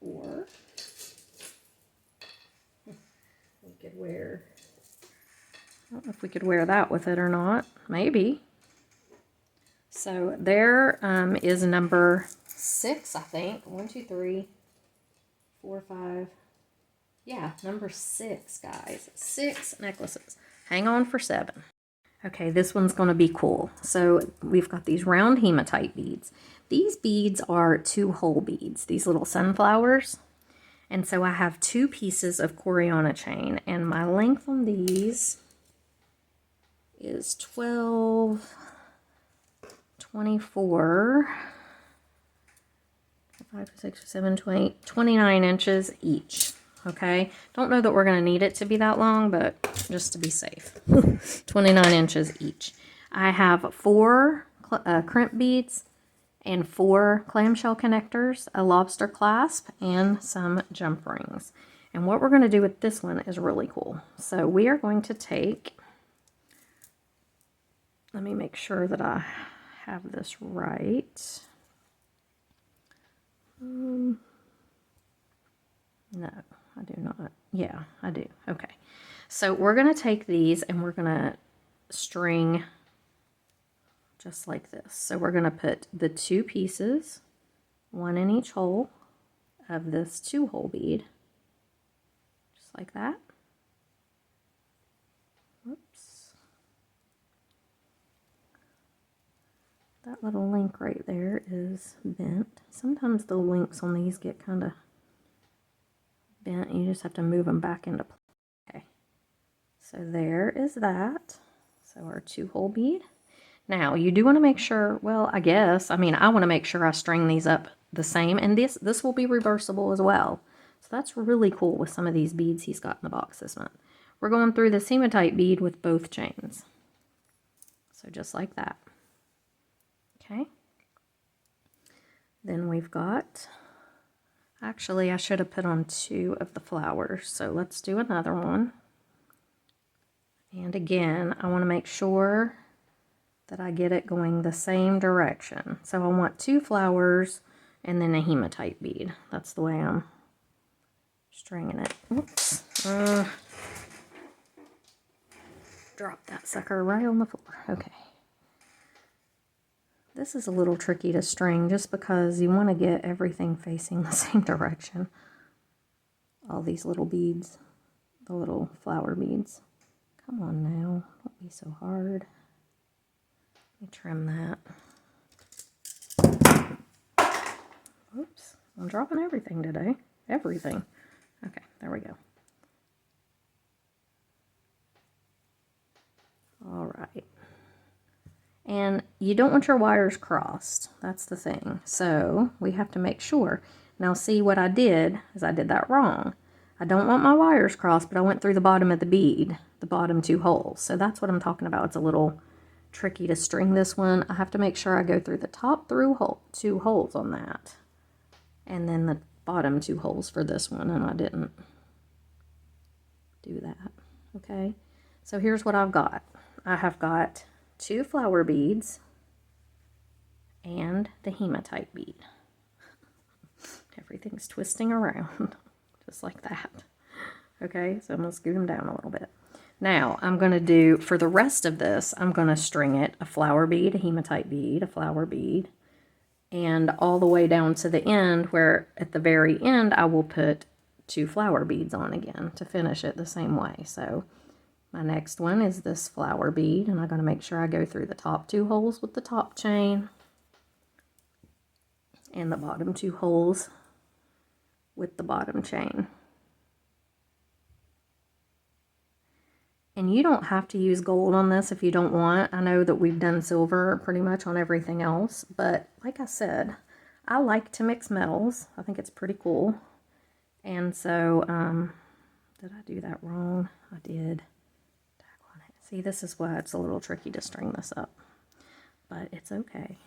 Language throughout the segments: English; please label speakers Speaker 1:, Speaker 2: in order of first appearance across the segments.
Speaker 1: Or we could wear, I don't know if we could wear that with it or not. Maybe. So there is number 6, I think. 1, 2, 3, 4, 5. Yeah, number 6, guys. 6 necklaces. Hang on for 7. Okay, this one's going to be cool. So we've got these round hematite beads. These beads are 2-hole beads, these little sunflowers. And so I have 2 pieces of Coriana chain, and my length on these is 12, 24, 5, 6, 7, 20, 29 inches each. Okay, don't know that we're going to need it to be that long, but just to be safe, 29 inches each. I have 4 crimp beads and 4 clamshell connectors, a lobster clasp, and some jump rings. And what we're going to do with this one is really cool. So we are going to take, let me make sure that I have this right. No, I do not. Yeah, I do. Okay. So we're going to take these and we're going to string just like this. So we're going to put the 2 pieces, 1 in each hole of this 2-hole bead, just like that. Whoops. That little link right there is bent. Sometimes the links on these get kind of bent. You just have to move them back into place. Okay. So there is that. So our 2-hole bead. Now, you do want to make sure, well, I want to make sure I string these up the same, and this will be reversible as well. So that's really cool with some of these beads he's got in the box this month. We're going through the hematite bead with both chains. So just like that. Okay. Then we've got, actually, I should have put on 2 of the flowers, so let's do another one. And again, I want to make sure that I get it going the same direction. So I want 2 flowers and then a hematite bead. That's the way I'm stringing it. Oops. Drop that sucker right on the floor. Okay. This is a little tricky to string just because you want to get everything facing the same direction. All these little beads, the little flower beads. Come on now, don't be so hard. Let me trim that. Oops, I'm dropping everything today. Everything. Okay, there we go. All right. And you don't want your wires crossed. That's the thing. So we have to make sure. Now see, what I did is I did that wrong. I don't want my wires crossed, but I went through the bottom of the bead, the bottom 2 holes. So that's what I'm talking about. It's a little tricky to string this one. I have to make sure I go through the top 2 holes on that. And then the bottom 2 holes for this one, and I didn't do that. Okay, so here's what I've got. I have got 2 flower beads and the hematite bead. Everything's twisting around just like that. Okay, so I'm going to scoot them down a little bit. Now I'm going to do, for the rest of this, I'm going to string it a flower bead, a hematite bead, a flower bead, and all the way down to the end, where at the very end I will put 2 flower beads on again to finish it the same way. So my next one is this flower bead, and I'm going to make sure I go through the top 2 holes with the top chain and the bottom 2 holes with the bottom chain. And you don't have to use gold on this if you don't want. I know that we've done silver pretty much on everything else, but like I said, I like to mix metals. I think it's pretty cool. And so, did I do that wrong? I did. See, this is why it's a little tricky to string this up, but it's okay.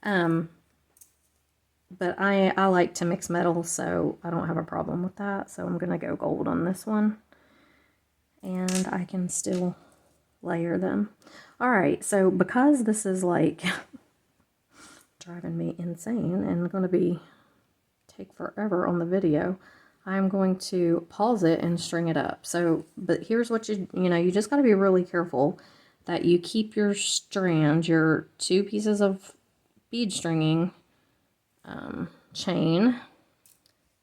Speaker 1: But I like to mix metals, so I don't have a problem with that. So I'm going to go gold on this one, and I can still layer them. All right, so because this is like driving me insane and going to be take forever on the video, I'm going to pause it and string it up. So, but here's what you just got to be really careful that you keep your strand, your 2 pieces of bead stringing chain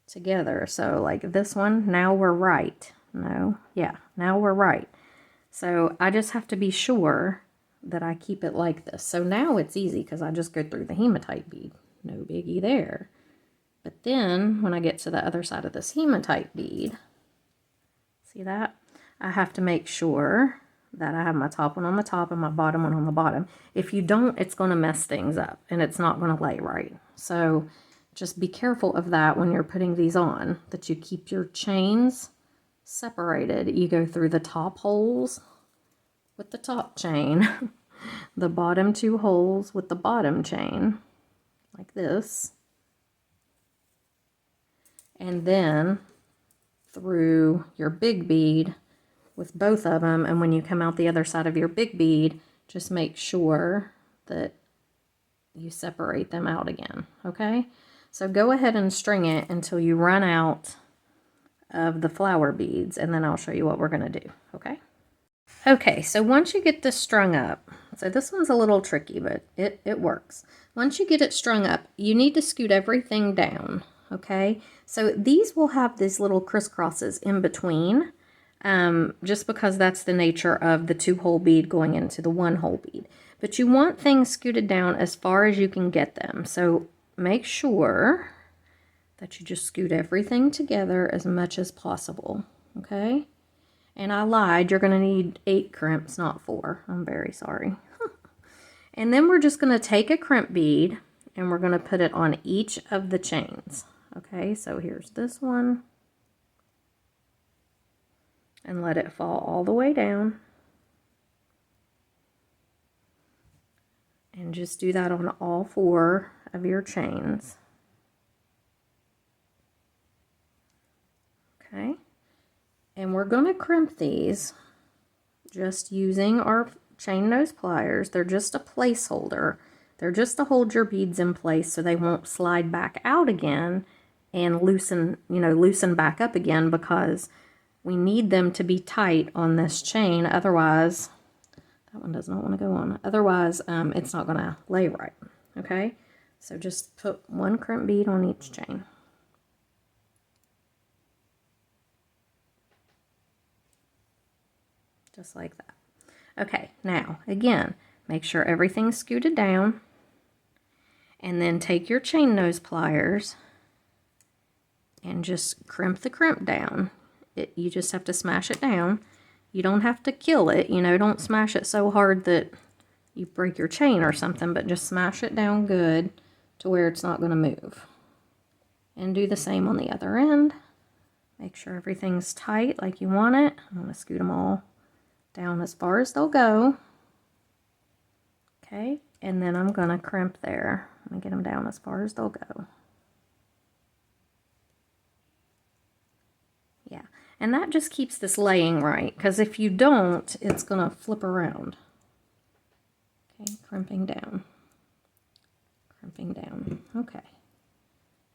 Speaker 1: together. So like this one, now we're right. No, yeah, now we're right. So I just have to be sure that I keep it like this. So now it's easy because I just go through the hematite bead. No biggie there. But then when I get to the other side of this hematite bead, see that? I have to make sure that I have my top one on the top and my bottom one on the bottom. If you don't, it's going to mess things up and it's not going to lay right. So just be careful of that when you're putting these on, that you keep your chains separated. You go through the top holes with the top chain, the bottom 2 holes with the bottom chain, like this, and then through your big bead with both of them. And when you come out the other side of your big bead, just make sure that you separate them out again. Okay, so go ahead and string it until you run out of the flower beads, and then I'll show you what we're going to do. Okay, so once you get this strung up, so this one's a little tricky, but it works. Once you get it strung up, you need to scoot everything down. Okay, so these will have these little crisscrosses in between, just because that's the nature of the 2-hole bead going into the 1-hole bead. But you want things scooted down as far as you can get them. So make sure that you just scoot everything together as much as possible. Okay, and I lied, you're going to need 8 crimps, not 4. I'm very sorry. And then we're just going to take a crimp bead and we're going to put it on each of the chains. Okay, so here's this one. And let it fall all the way down. And just do that on all 4 of your chains. Okay, and we're going to crimp these just using our chain nose pliers. They're just a placeholder. They're just to hold your beads in place so they won't slide back out again and loosen back up again, because we need them to be tight on this chain. Otherwise, that one does not want to go on. Otherwise, it's not going to lay right. Okay, so just put 1 crimp bead on each chain. Just like that. Okay, now again, make sure everything's scooted down, and then take your chain nose pliers and just crimp the crimp down. You just have to smash it down. You don't have to kill it, don't smash it so hard that you break your chain or something, but just smash it down good to where it's not going to move. And do the same on the other end. Make sure everything's tight like you want it. I'm going to scoot them all down as far as they'll go. Okay, and then I'm going to crimp there. I'm going to get them down as far as they'll go. Yeah, and that just keeps this laying right, because if you don't, it's going to flip around. Okay, crimping down. Crimping down. Okay.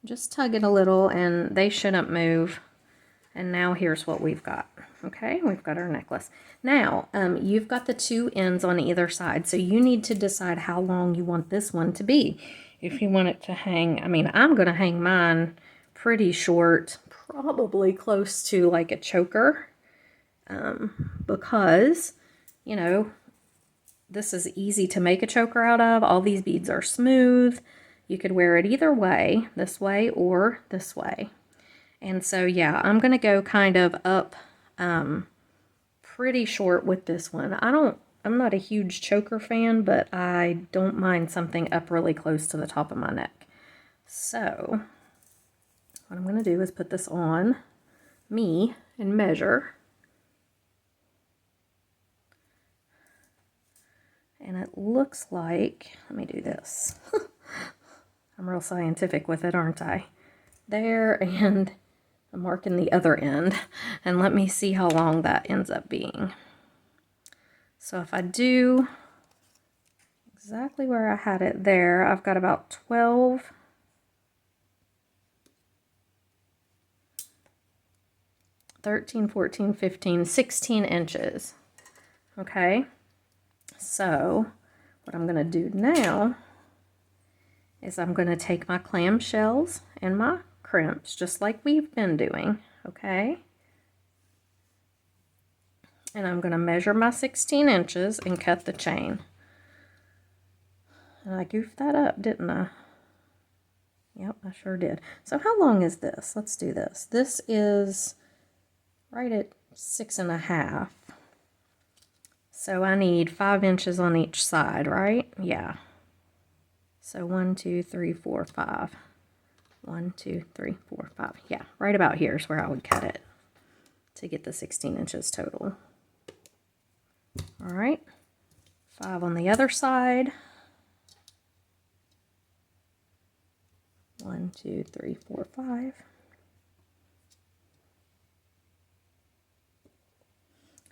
Speaker 1: Just tug it a little and they shouldn't move. And now here's what we've got. Okay, we've got our necklace. Now, you've got the 2 ends on either side, so you need to decide how long you want this one to be. If you want it to hang, I'm going to hang mine pretty short, probably close to like a choker, because, this is easy to make a choker out of. All these beads are smooth. You could wear it either way, this way or this way. And so, yeah, I'm going to go kind of up pretty short with this one. I'm not a huge choker fan, but I don't mind something up really close to the top of my neck. So, what I'm going to do is put this on me and measure. And it looks like, let me do this. I'm real scientific with it, aren't I? There, and I'm marking the other end. And let me see how long that ends up being. So if I do exactly where I had it there, I've got about 12 13, 14, 15, 16 inches. Okay, so what I'm going to do now is I'm going to take my clamshells and my crimps, just like we've been doing, okay? And I'm going to measure my 16 inches and cut the chain. And I goofed that up, didn't I? Yep, I sure did. So how long is this? Let's do this. This is right at 6.5. So I need 5 inches on each side, right? Yeah. So 1, 2, 3, 4, 5. 1, 2, 3, 4, 5. Yeah, right about here is where I would cut it to get the 16 inches total. All right, 5 on the other side. 1, 2, 3, 4, 5.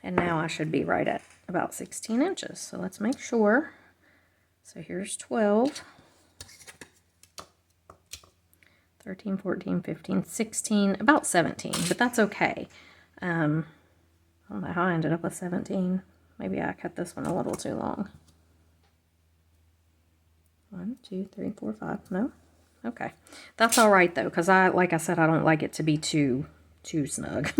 Speaker 1: And now I should be right at about 16 inches. So let's make sure. So here's 12, 13, 14, 15, 16, about 17, but that's okay. I don't know how I ended up with 17. Maybe I cut this one a little too long. 1, 2, 3, 4, 5. No? Okay. That's all right though, because like I said, I don't like it to be too snug.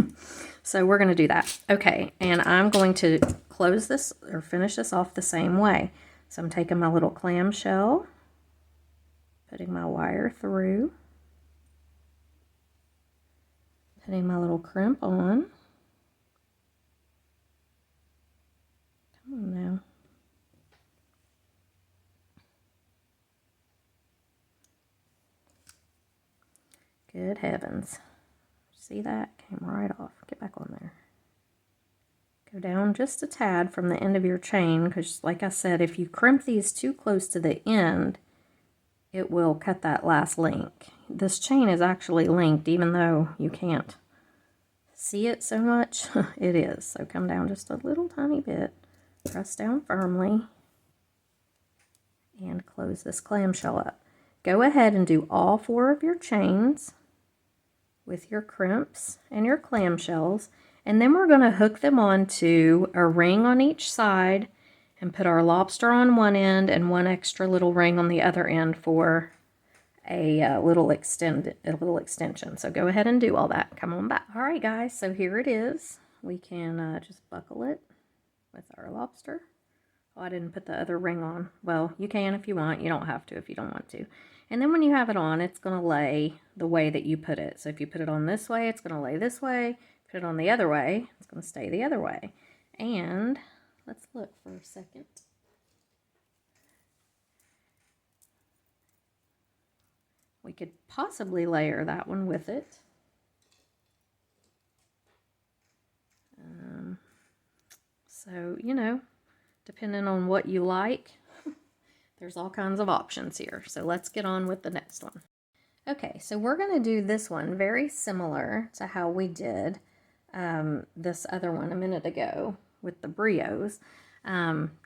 Speaker 1: So we're going to do that. Okay, and I'm going to close this or finish this off the same way. So I'm taking my little clamshell, putting my wire through, putting my little crimp on. Come on now. Good heavens. See that? Came right off. Get back on there. Go down just a tad from the end of your chain, because like I said, if you crimp these too close to the end, it will cut that last link. This chain is actually linked, even though you can't see it so much. It is. So come down just a little tiny bit, press down firmly, and close this clamshell up. Go ahead and do all 4 of your chains with your crimps and your clamshells, and then we're going to hook them onto a ring on each side and put our lobster on one end and one extra little ring on the other end for a little extension. So go ahead and do all that. Come on back. All right, guys, so here it is. We can just buckle it with our lobster. Oh, I didn't put the other ring on. Well, you can if you want. You don't have to if you don't want to. And then when you have it on, it's going to lay the way that you put it. So if you put it on this way, it's going to lay this way. Put it on the other way, it's going to stay the other way. And let's look for a second. We could possibly layer that one with it. So, you know, depending on what you like, there's all kinds of options here. So let's get on with the next one. Okay, so we're going to do this one very similar to how we did this other one a minute ago with the brios,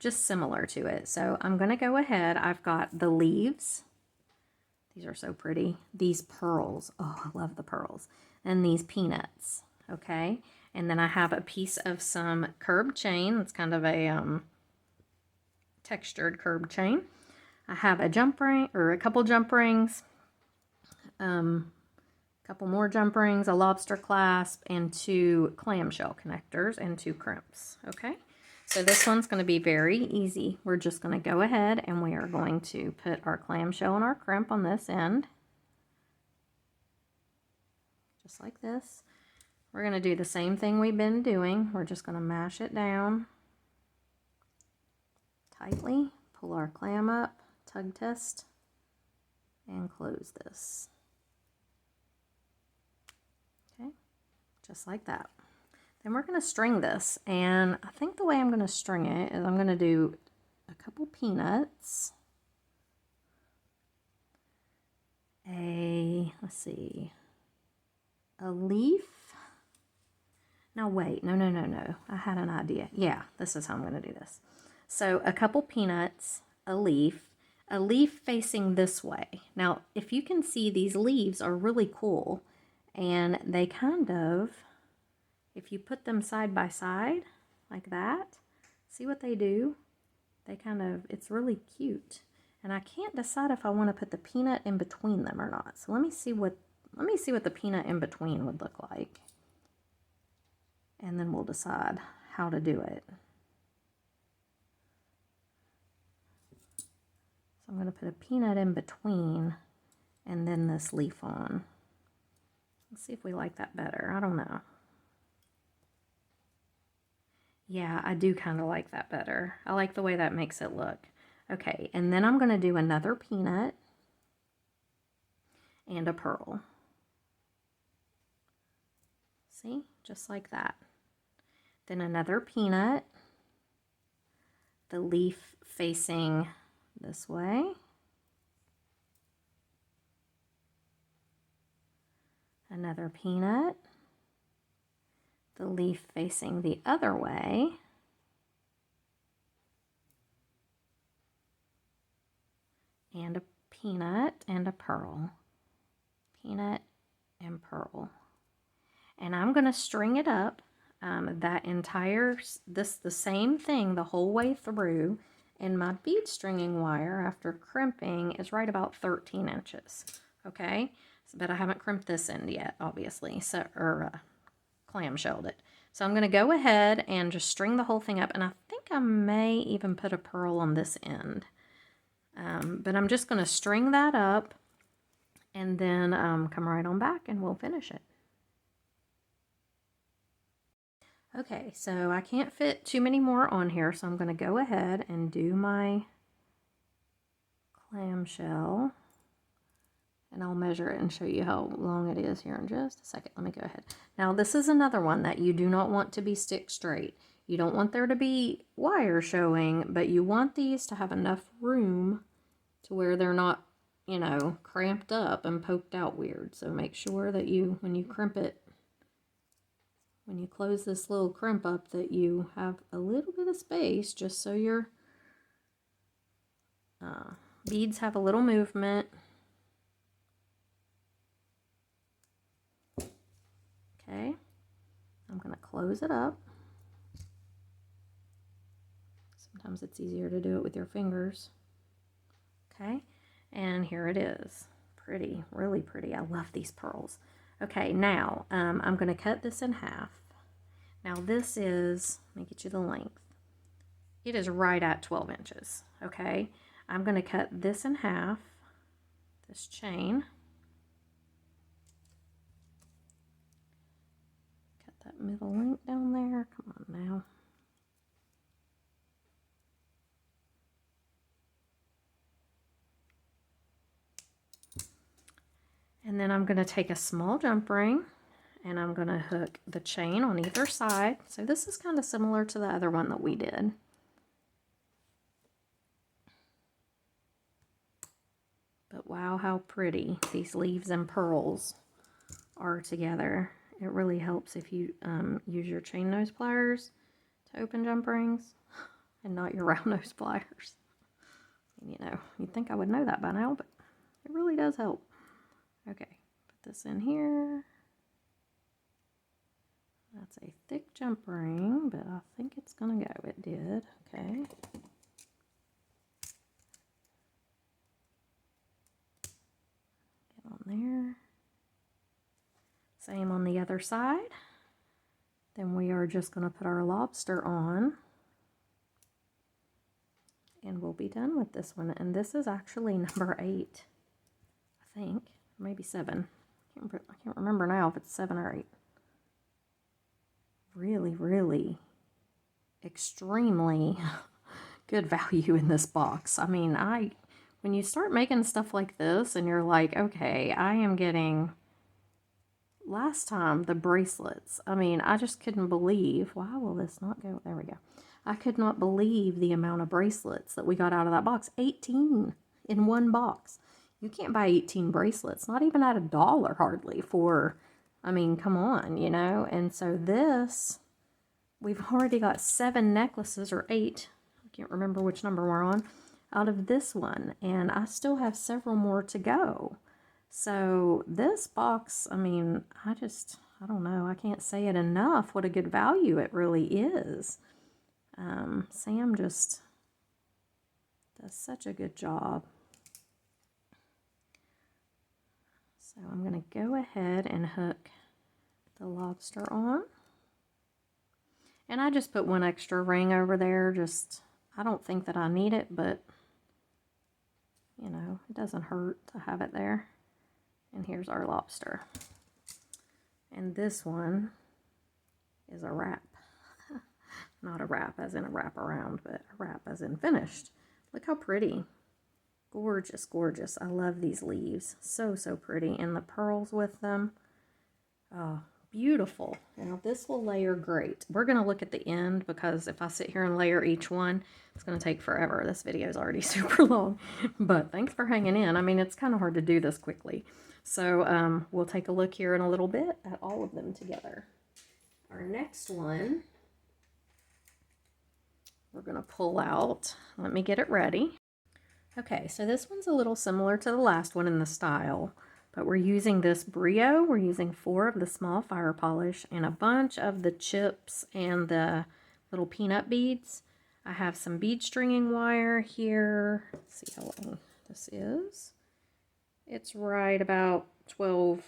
Speaker 1: just similar to it. So I'm going to go ahead. I've got the leaves. These are so pretty. These pearls. Oh, I love the pearls. And these peanuts. Okay. And then I have a piece of some curb chain. It's kind of a textured curb chain. I have a jump ring, or a couple jump rings, couple more jump rings, a lobster clasp, and 2 clamshell connectors and 2 crimps. Okay, so this one's going to be very easy. We're just going to go ahead and we are going to put our clamshell and our crimp on this end, just like this. We're going to do the same thing we've been doing. We're just going to mash it down tightly, pull our clam up, tug test, and close this. Okay, just like that. Then we're going to string this, and I think the way I'm going to string it is I'm going to do a couple peanuts, let's see, a leaf. No, wait, no. I had an idea. Yeah, this is how I'm going to do this. So a couple peanuts, a leaf facing this way. Now, if you can see, these leaves are really cool, and they kind of if you put them side by side like that, see what they do? They kind of, it's really cute. And I can't decide if I want to put the peanut in between them or not. So let me see what the peanut in between would look like. And then we'll decide how to do it. So I'm going to put a peanut in between and then this leaf on. Let's see if we like that better. I don't know. Yeah, I do kind of like that better. I like the way that makes it look. Okay, and then I'm going to do another peanut and a pearl. See, just like that. Then another peanut, the leaf facing this way. Another peanut, the leaf facing the other way. And a peanut and a pearl. Peanut and pearl. And I'm going to string it up that entire, the same thing the whole way through. And my bead stringing wire after crimping is right about 13 inches. Okay, but I haven't crimped this end yet, obviously, so, or clamshelled it. So I'm going to go ahead and just string the whole thing up. And I think I may even put a pearl on this end. But I'm just going to string that up and then come right on back and we'll finish it. Okay, so I can't fit too many more on here, so I'm going to go ahead and do my clamshell. And I'll measure it and show you how long it is here in just a second. Let me go ahead. Now, this is another one that you do not want to be stick straight. You don't want there to be wire showing, but you want these to have enough room to where they're not, you know, cramped up and poked out weird. So make sure that you, when you crimp it, when you close this little crimp up, that you have a little bit of space just so your beads have a little movement. Okay, I'm going to close it up. Sometimes it's easier to do it with your fingers. Okay, and here it is. Pretty, really pretty. I love these pearls. Okay, now I'm going to cut this in half. Now this is, let me get you the length. It is right at 12 inches. Okay, I'm going to cut this in half, this chain. Cut that middle length down there. Come on now. And then I'm going to take a small jump ring and I'm going to hook the chain on either side. So this is kind of similar to the other one that we did. But wow, how pretty these leaves and pearls are together. It really helps if you use your chain nose pliers to open jump rings and not your round nose pliers. And, you know, you'd think I would know that by now, but it really does help. Okay, put this in here. That's a thick jump ring, but I think it's gonna go. It did, okay. Get on there. Same on the other side. Then we are just gonna put our lobster on. And we'll be done with this one. And this is actually number 8, I think. Maybe 7. I can't remember now if it's 7 or 8. Really, really extremely good value in this box. I mean, when you start making stuff like this and you're like, okay, I am getting, last time, the bracelets. I mean, I just couldn't believe, why will this not go? There we go. I could not believe the amount of bracelets that we got out of that box. 18 in one box. You can't buy 18 bracelets, not even at $1 hardly for, I mean, come on, you know. And so this, we've already got 7 necklaces or 8. I can't remember which number we're on, out of this one. And I still have several more to go. So this box, I mean, I I don't know, I can't say it enough what a good value it really is. Sam just does such a good job. So I'm going to go ahead and hook the lobster on. And I just put one extra ring over there. Just, I don't think that I need it, but you know, it doesn't hurt to have it there. And here's our lobster. And this one is a wrap. Not a wrap as in a wrap around, but a wrap as in finished. Look how pretty. Gorgeous, gorgeous. I love these leaves. So, so pretty. And the pearls with them. Oh, beautiful. Now this will layer great. We're going to look at the end because if I sit here and layer each one, it's going to take forever. This video is already super long. But thanks for hanging in. I mean, it's kind of hard to do this quickly. So we'll take a look here in a little bit at all of them together. Our next one, we're going to pull out. Let me get it ready. Okay, so this one's a little similar to the last one in the style, but we're using this Brio. We're using 4 of the small fire polish and a bunch of the chips and the little peanut beads. I have some bead stringing wire here. Let's see how long this is. It's right about 11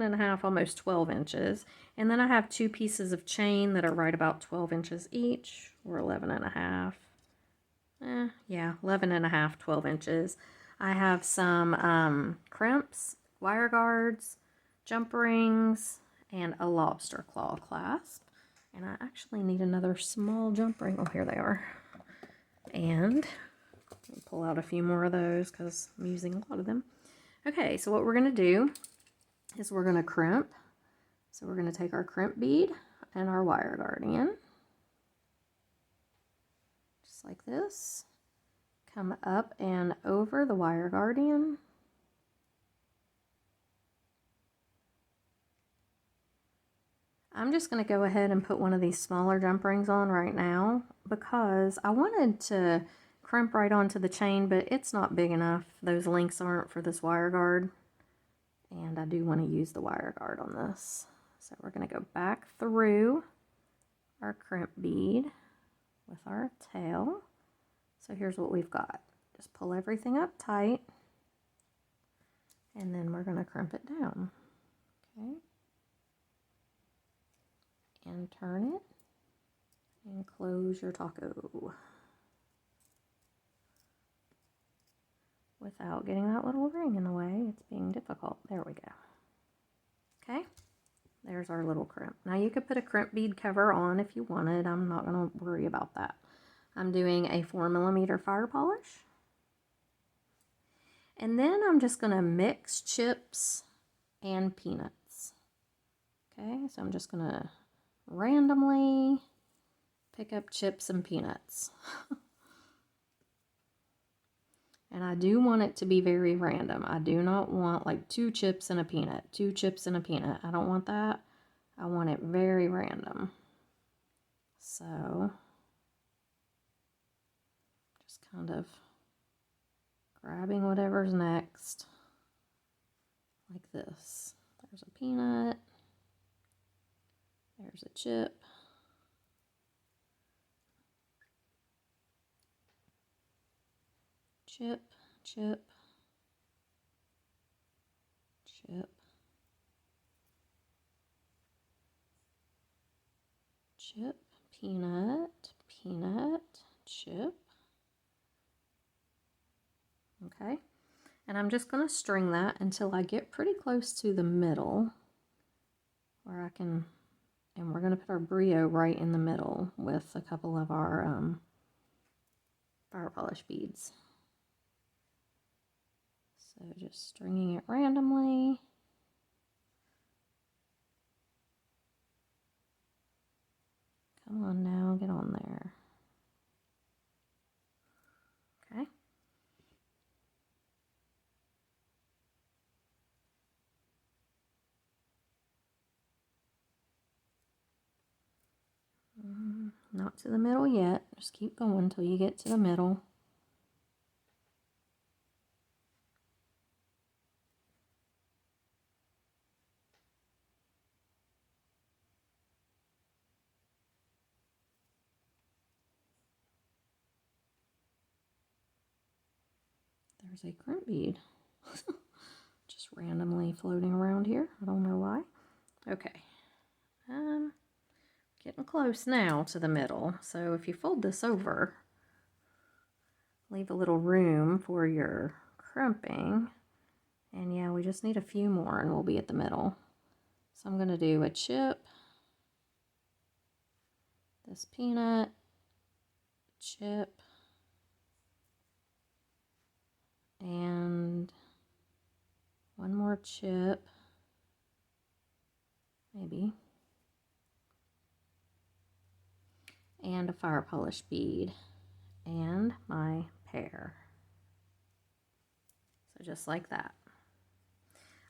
Speaker 1: and a half, almost 12 inches. And then I have 2 pieces of chain that are right about 12 inches each, or 11 and a half. Yeah, 11 and a half, 12 inches. I have some crimps, wire guards, jump rings, and a lobster claw clasp. And I actually need another small jump ring. Oh, here they are. And I'll pull out a few more of those because I'm using a lot of them. Okay, so what we're going to do is we're going to crimp. So we're going to take our crimp bead and our wire guardian. Just like this. Come up and over the wire guardian. I'm just going to go ahead and put one of these smaller jump rings on right now because I wanted to crimp right onto the chain, but it's not big enough. Those links aren't for this wire guard. And I do want to use the wire guard on this. So we're going to go back through our crimp bead with our tail. So here's what we've got. Just pull everything up tight. And then we're going to crimp it down. Okay. And turn it. And close your taco. Without getting that little ring in the way. It's being difficult. There we go. Okay. There's our little crimp. Now you could put a crimp bead cover on if you wanted. I'm not going to worry about that. I'm doing a 4mm fire polish. And then I'm just going to mix chips and peanuts. Okay, so I'm just going to randomly pick up chips and peanuts. And I do want it to be very random. I do not want like 2 chips and a peanut, 2 chips and a peanut. I don't want that. I want it very random. So just kind of grabbing whatever's next, like this. There's a peanut, there's a chip, chip, chip, chip, chip, peanut, peanut, chip. Okay, and I'm just going to string that until I get pretty close to the middle where I can, and we're going to put our Brio right in the middle with a couple of our fire polish beads. So just stringing it randomly. Come on now, get on there. Okay. Not to the middle yet. Just keep going until you get to the middle. There's a crimp bead. Just randomly floating around here. I don't know why. Okay. Getting close now to the middle. So if you fold this over, leave a little room for your crimping. And yeah, we just need a few more and we'll be at the middle. So I'm going to do a chip, this peanut, chip, and one more chip, maybe, and a fire polish bead, and my pear. So just like that.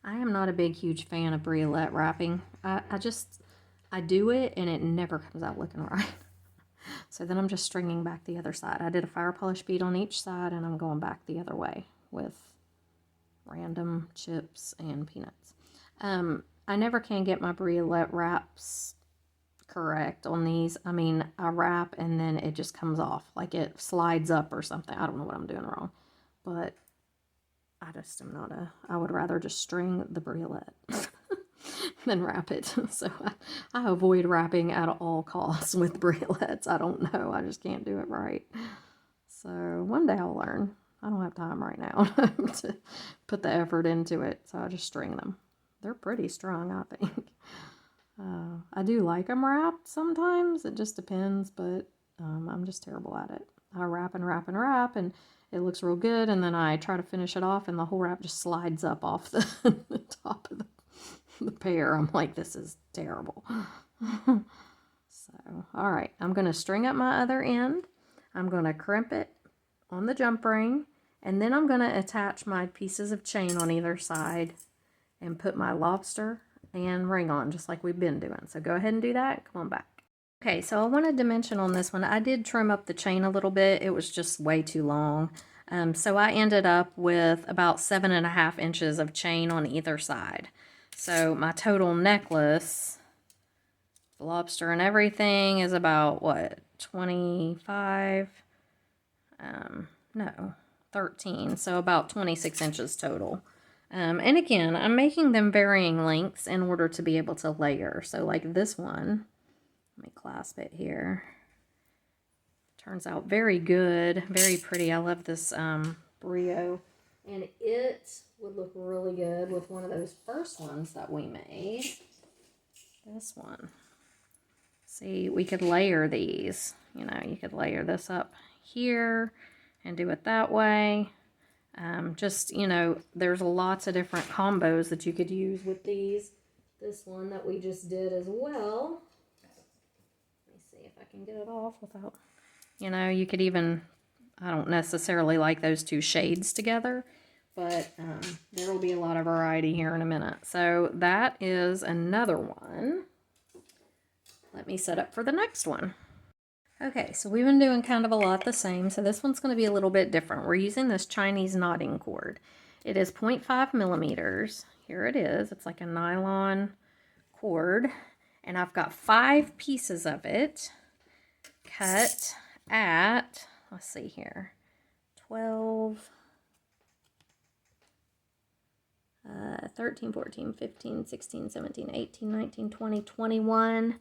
Speaker 1: I am not a big, huge fan of briolet wrapping. I do it and it never comes out looking right. So then I'm just stringing back the other side. I did a fire polish bead on each side and I'm going back the other way with random chips and peanuts. I never can get my briolet wraps correct on these. I mean, I wrap and then it just comes off. Like it slides up or something. I don't know what I'm doing wrong. But I just am not I would rather just string the briolet than wrap it. So I avoid wrapping at all costs with briolets. I don't know. I just can't do it right. So one day I'll learn. I don't have time right now to put the effort into it. So I just string them. They're pretty strong, I think. I do like them wrapped sometimes. It just depends, but I'm just terrible at it. I wrap and wrap and wrap, and it looks real good, and then I try to finish it off, and the whole wrap just slides up off the, the top of the pear. I'm like, this is terrible. So, all right, I'm going to string up my other end. I'm going to crimp it on the jump ring, and then I'm going to attach my pieces of chain on either side and put my lobster and ring on, just like we've been doing. So go ahead and do that. Come on back. Okay, so I wanted to mention on this one, I did trim up the chain a little bit. It was just way too long. So I ended up with about 7.5 inches of chain on either side. So my total necklace, the lobster and everything, is about, what, 25? No, 13. So about 26 inches total. And again, I'm making them varying lengths in order to be able to layer. So like this one, let me clasp it here. Turns out very good, very pretty. I love this brio. And it would look really good with one of those first ones that we made. This one. See, we could layer these. You know, you could layer this up here and do it that way. Just, you know, there's lots of different combos that you could use with these. This one that we just did as well. Let me see if I can get it off without, you know, you could even, I don't necessarily like those two shades together, but there will be a lot of variety here in a minute. So that is another one. Let me set up for the next one. Okay, so we've been doing kind of a lot the same, so this one's going to be a little bit different. We're using this Chinese knotting cord. It is 0.5 millimeters. Here it is. It's like a nylon cord, and I've got 5 pieces of it cut at, let's see here, 12, 13, 14, 15, 16, 17, 18, 19, 20, 21.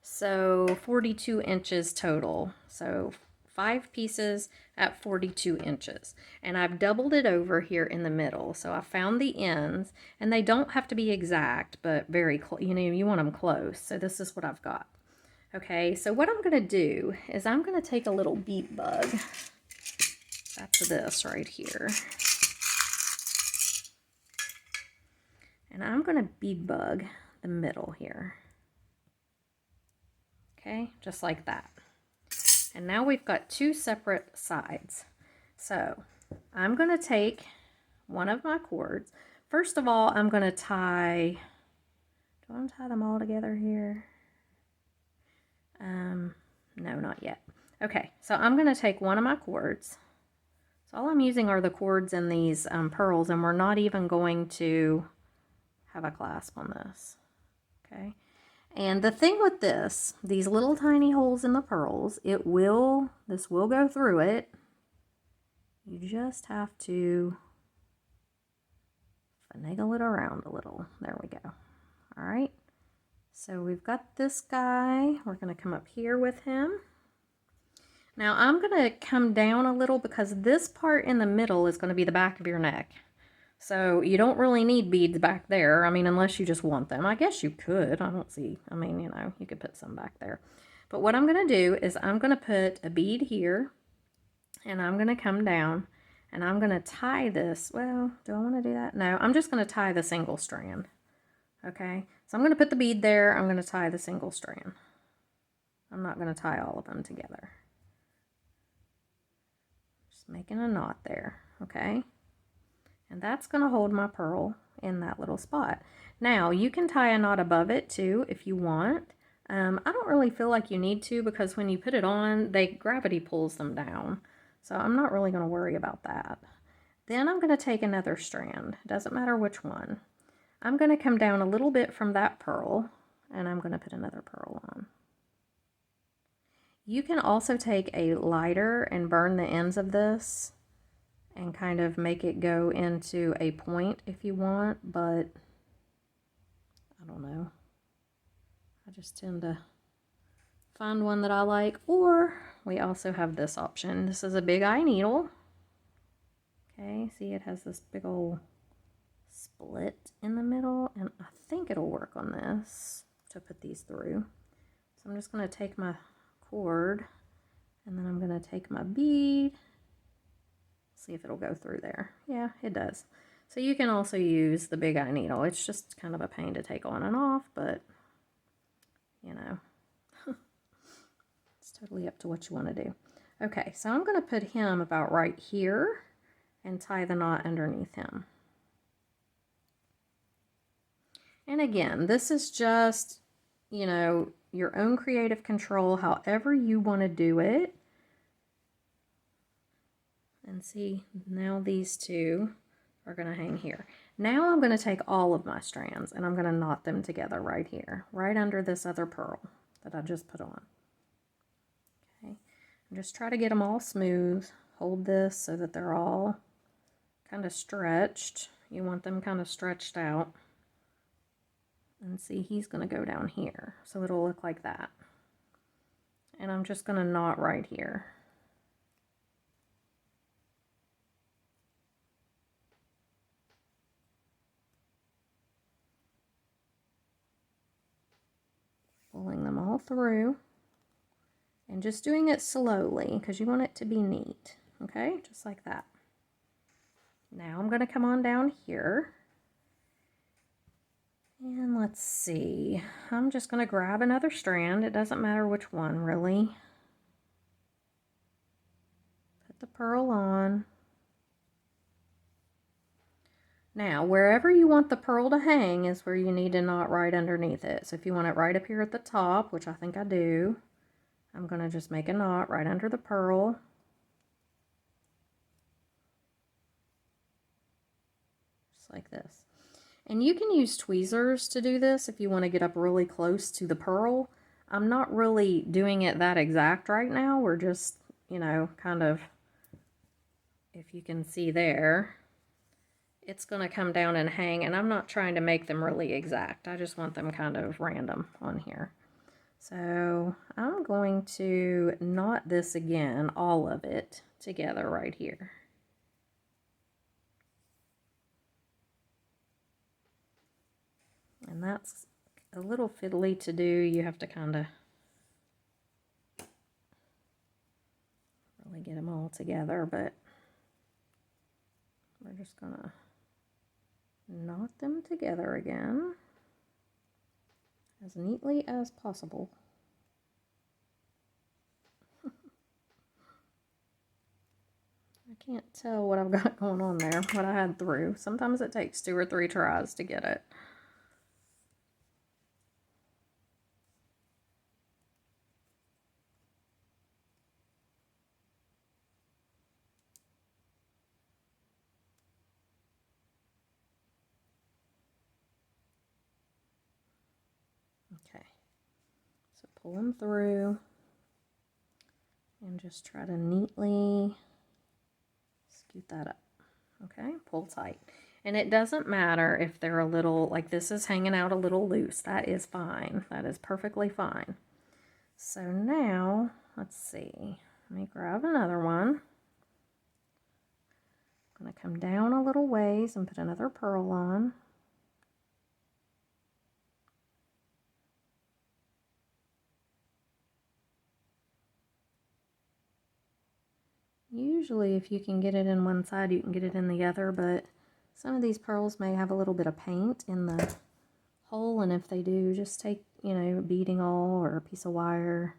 Speaker 1: So 42 inches total. So 5 pieces at 42 inches. And I've doubled it over here in the middle. So I found the ends, and they don't have to be exact, but very close. You know, you want them close. So this is what I've got. Okay, so what I'm going to do is I'm going to take a little bead bug. That's this right here. And I'm going to bead bug the middle here. Okay, just like that. And now we've got 2 separate sides. So I'm going to take one of my cords. First of all, I'm going to tie, do I want to tie them all together here? No, not yet. Okay, so I'm going to take one of my cords. So all I'm using are the cords and these pearls, and we're not even going to have a clasp on this. Okay. And the thing with this, these little tiny holes in the pearls, this will go through it. You just have to finagle it around a little. There we go. All right. So we've got this guy. We're going to come up here with him. Now I'm going to come down a little because this part in the middle is going to be the back of your neck. So you don't really need beads back there. I mean, unless you just want them. I guess you could. I don't see. I mean, you know, you could put some back there. But what I'm going to do is I'm going to put a bead here. And I'm going to come down. And I'm going to tie this. Well, do I want to do that? No, I'm just going to tie the single strand. Okay. So I'm going to put the bead there. I'm going to tie the single strand. I'm not going to tie all of them together. Just making a knot there. Okay. And that's going to hold my pearl in that little spot. Now, you can tie a knot above it too if you want. I don't really feel like you need to because when you put it on, gravity pulls them down. So I'm not really going to worry about that. Then I'm going to take another strand. It doesn't matter which one. I'm going to come down a little bit from that pearl, and I'm going to put another pearl on. You can also take a lighter and burn the ends of this and kind of make it go into a point if you want, but I don't know. I just tend to find one that I like, or we also have this option. This is a big eye needle. Okay, see it has this big old split in the middle, and I think it'll work on this to put these through. So I'm just going to take my cord, and then I'm going to take my bead. See if it'll go through there. Yeah, it does. So you can also use the big eye needle. It's just kind of a pain to take on and off, but you know, it's totally up to what you want to do. Okay, so I'm going to put him about right here and tie the knot underneath him. And again, this is just, you know, your own creative control, however you want to do it. And see, now these two are going to hang here. Now I'm going to take all of my strands and I'm going to knot them together right here, right under this other pearl that I just put on. Okay, and just try to get them all smooth. Hold this so that they're all kind of stretched. You want them kind of stretched out. And see, he's going to go down here, so it'll look like that. And I'm just going to knot right here. Pulling them all through and just doing it slowly because you want it to be neat. Okay, just like that. Now I'm going to come on down here. And let's see, I'm just going to grab another strand. It doesn't matter which one, really. Put the pearl on. Now, wherever you want the pearl to hang is where you need to knot right underneath it. So if you want it right up here at the top, which I think I do, I'm going to just make a knot right under the pearl. Just like this. And you can use tweezers to do this if you want to get up really close to the pearl. I'm not really doing it that exact right now. We're just, you know, kind of, if you can see there, it's going to come down and hang, and I'm not trying to make them really exact. I just want them kind of random on here. So I'm going to knot this again, all of it together right here. And that's a little fiddly to do. You have to kind of really get them all together, but we're just going to knot them together again as neatly as possible. I can't tell what I've got going on there, what I had through. Sometimes it takes 2 or 3 tries to get it. Okay, so pull them through and just try to neatly scoot that up. Okay, pull tight. And it doesn't matter if they're a little, like this is hanging out a little loose. That is fine. That is perfectly fine. So now, let's see. Let me grab another one. I'm going to come down a little ways and put another pearl on. Usually if you can get it in one side, you can get it in the other, but some of these pearls may have a little bit of paint in the hole, and if they do, just take, you know, a beading awl or a piece of wire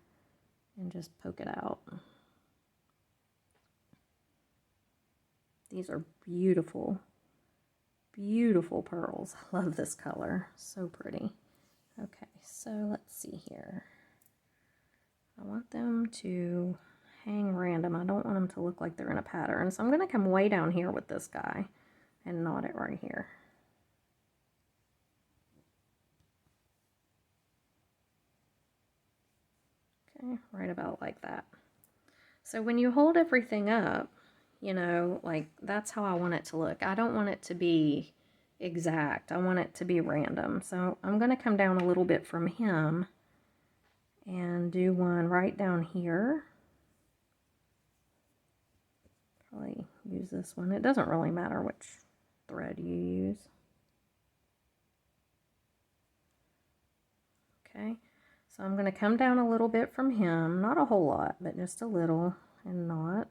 Speaker 1: and just poke it out. These are beautiful, beautiful pearls. I love this color. So pretty. Okay, so let's see here. I want them to hang random. I don't want them to look like they're in a pattern. So I'm going to come way down here with this guy and knot it right here. Okay, right about like that. So when you hold everything up, you know, like that's how I want it to look. I don't want it to be exact. I want it to be random. So I'm going to come down a little bit from him and do one right down here. Probably use this one. It doesn't really matter which thread you use. Okay, so I'm going to come down a little bit from him, not a whole lot, but just a little, and knot.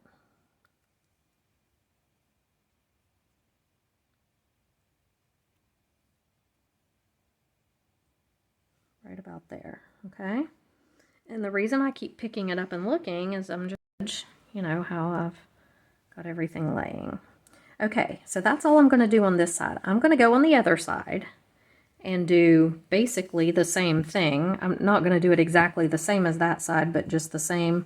Speaker 1: Right about there, okay? And the reason I keep picking it up and looking is I'm just, you know, how I've got everything laying. Okay, so that's all I'm going to do on this side. I'm going to go on the other side and do basically the same thing. I'm not going to do it exactly the same as that side, but just the same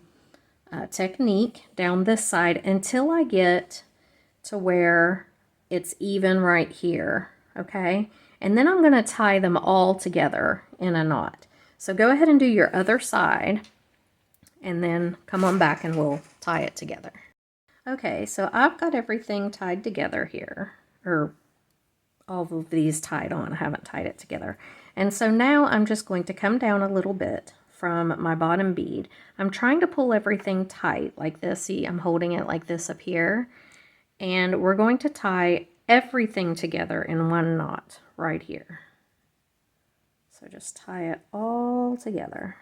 Speaker 1: technique down this side until I get to where it's even right here, okay? And then I'm going to tie them all together in a knot. So go ahead and do your other side and then come on back and we'll tie it together. Okay, so I've got everything tied together here, or all of these tied on. I haven't tied it together. And so now I'm just going to come down a little bit from my bottom bead. I'm trying to pull everything tight like this. See, I'm holding it like this up here. And we're going to tie everything together in one knot right here. So just tie it all together.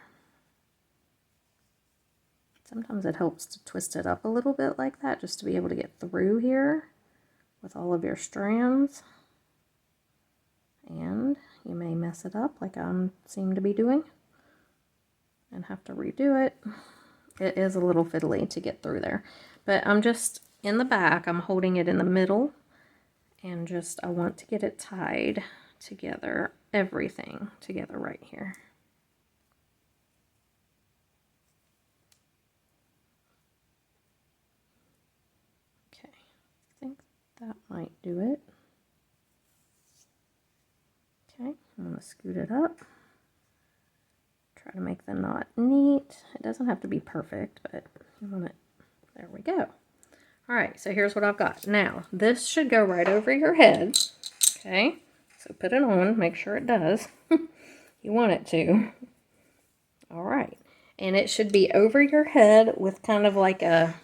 Speaker 1: Sometimes it helps to twist it up a little bit like that just to be able to get through here with all of your strands. And you may mess it up like I seem to be doing and have to redo it. It is a little fiddly to get through there, but I'm just in the back, I'm holding it in the middle, and just I want to get it tied together, everything together right here. Okay, I think that might do it. Okay, I'm going to scoot it up. Try to make the knot neat. It doesn't have to be perfect, but you want it. There we go. All right, so here's what I've got. Now, this should go right over your head. Okay, so put it on, make sure it does. You want it to. All right, and it should be over your head with kind of like a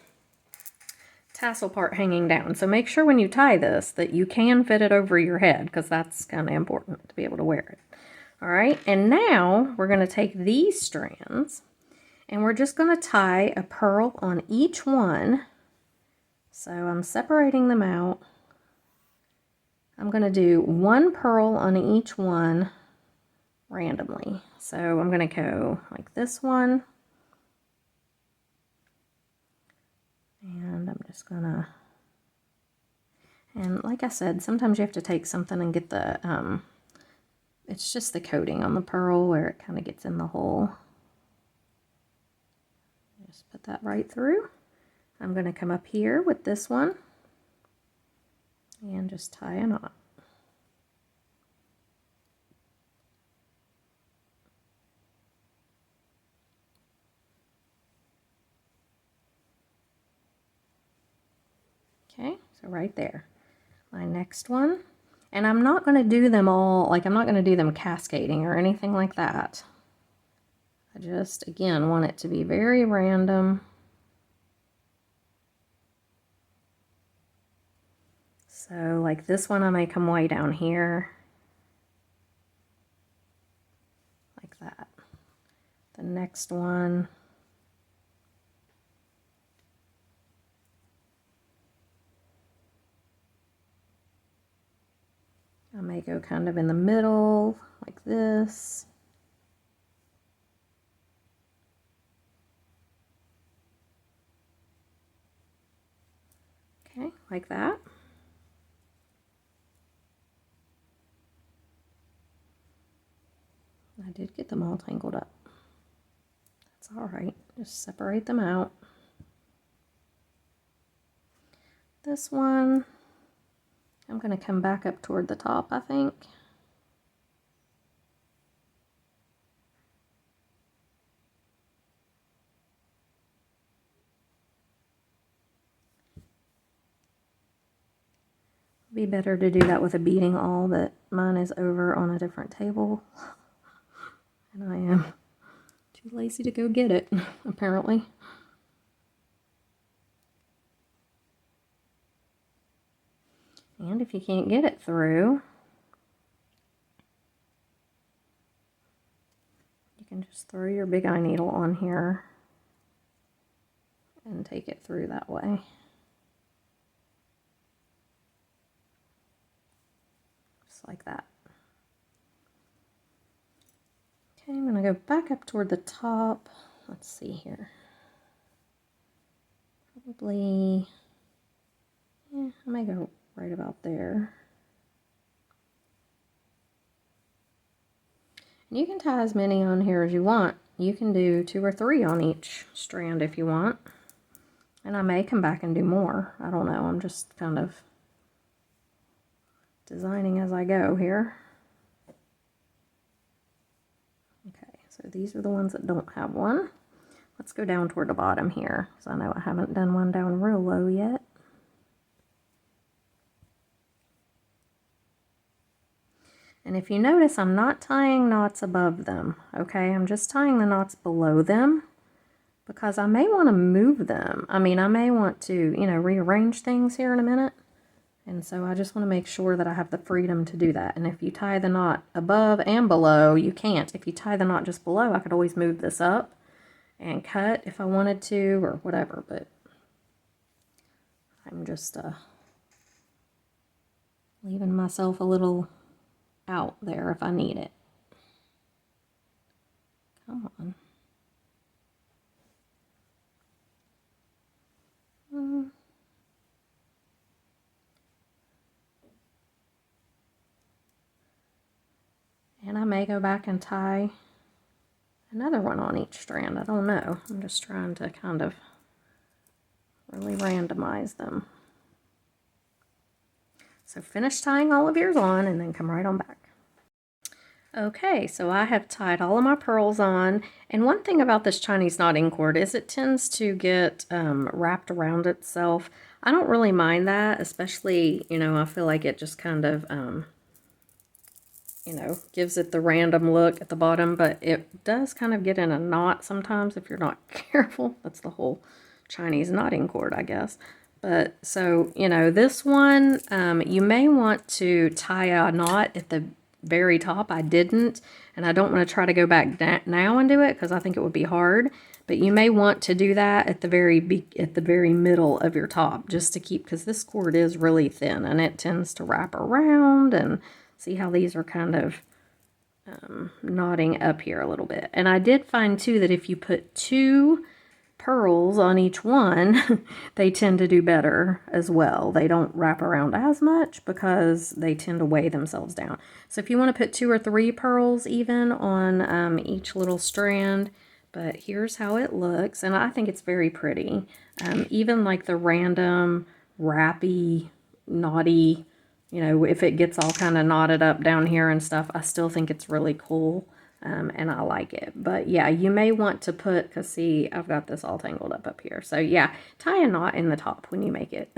Speaker 1: tassel part hanging down. So make sure when you tie this that you can fit it over your head, because that's kind of important to be able to wear it. All right, and now we're going to take these strands and we're just going to tie a pearl on each one. So I'm separating them out. I'm going to do one pearl on each one randomly. So I'm going to go like this one. And I'm just going to, and like I said, sometimes you have to take something and get the, it's just the coating on the pearl where it kind of gets in the hole. Just put that right through. I'm going to come up here with this one and just tie a knot. Okay, so right there. My next one. And I'm not going to do them all, like I'm not going to do them cascading or anything like that. I just, again, want it to be very random. So like this one, I may come way down here. Like that. The next one. I may go kind of in the middle, like this. Okay, like that. I did get them all tangled up. That's all right. Just separate them out. This one, I'm going to come back up toward the top, I think. Be better to do that with a beading awl, but mine is over on a different table. And I am too lazy to go get it, apparently. And if you can't get it through, you can just throw your big eye needle on here and take it through that way. Just like that. Okay, I'm going to go back up toward the top. Let's see here. Probably, yeah, I may go right about there. And you can tie as many on here as you want. You can do 2 or 3 on each strand if you want. And I may come back and do more. I don't know. I'm just kind of designing as I go here. Okay, so these are the ones that don't have one. Let's go down toward the bottom here, because I know I haven't done one down real low yet. And if you notice, I'm not tying knots above them, okay? I'm just tying the knots below them, because I may want to move them. I mean, I may want to, you know, rearrange things here in a minute. And so I just want to make sure that I have the freedom to do that. And if you tie the knot above and below, you can't. If you tie the knot just below, I could always move this up and cut if I wanted to or whatever. But I'm just leaving myself a little out there if I need it. Come on. And I may go back and tie another one on each strand. I don't know. I'm just trying to kind of really randomize them. So finish tying all of yours on and then come right on back. Okay, so I have tied all of my pearls on, and one thing about this Chinese knotting cord is it tends to get wrapped around itself. I don't really mind that, especially, you know, I feel like it just kind of, you know, gives it the random look at the bottom, but it does kind of get in a knot sometimes if you're not careful. That's the whole Chinese knotting cord, I guess. But so, you know, this one, you may want to tie a knot at the very top. I didn't, and I don't want to try to go back now and do it because I think it would be hard. But you may want to do that at the very middle of your top, just to keep, because this cord is really thin and it tends to wrap around. And see how these are kind of knotting up here a little bit. And I did find too that if you put 2 pearls on each one, they tend to do better as well. They don't wrap around as much because they tend to weigh themselves down. So if you want to put 2 or 3 pearls even on each little strand, but here's how it looks, and I think it's very pretty. Even like the random wrappy, knotty, you know, if it gets all kind of knotted up down here and stuff, I still think it's really cool. And I like it. But yeah, you may want to put, because see, I've got this all tangled up here. So yeah, tie a knot in the top when you make it.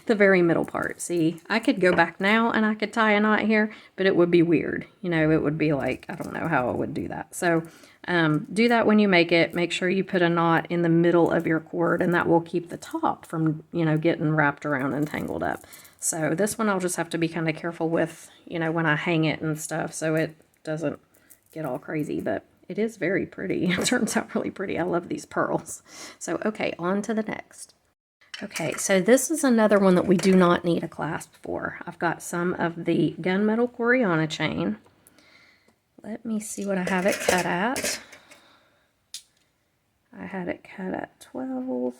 Speaker 1: The very middle part. See, I could go back now and I could tie a knot here, but it would be weird. You know, it would be like, I don't know how I would do that. So do that when you make it. Make sure you put a knot in the middle of your cord, and that will keep the top from, you know, getting wrapped around and tangled up. So this one I'll just have to be kind of careful with, you know, when I hang it and stuff, so it doesn't get all crazy, but it is very pretty. It turns out really pretty. I love these pearls. So, okay, on to the next. Okay, so this is another one that we do not need a clasp for. I've got some of the gunmetal Coriana chain. Let me see what I have it cut at. I had it cut at 12,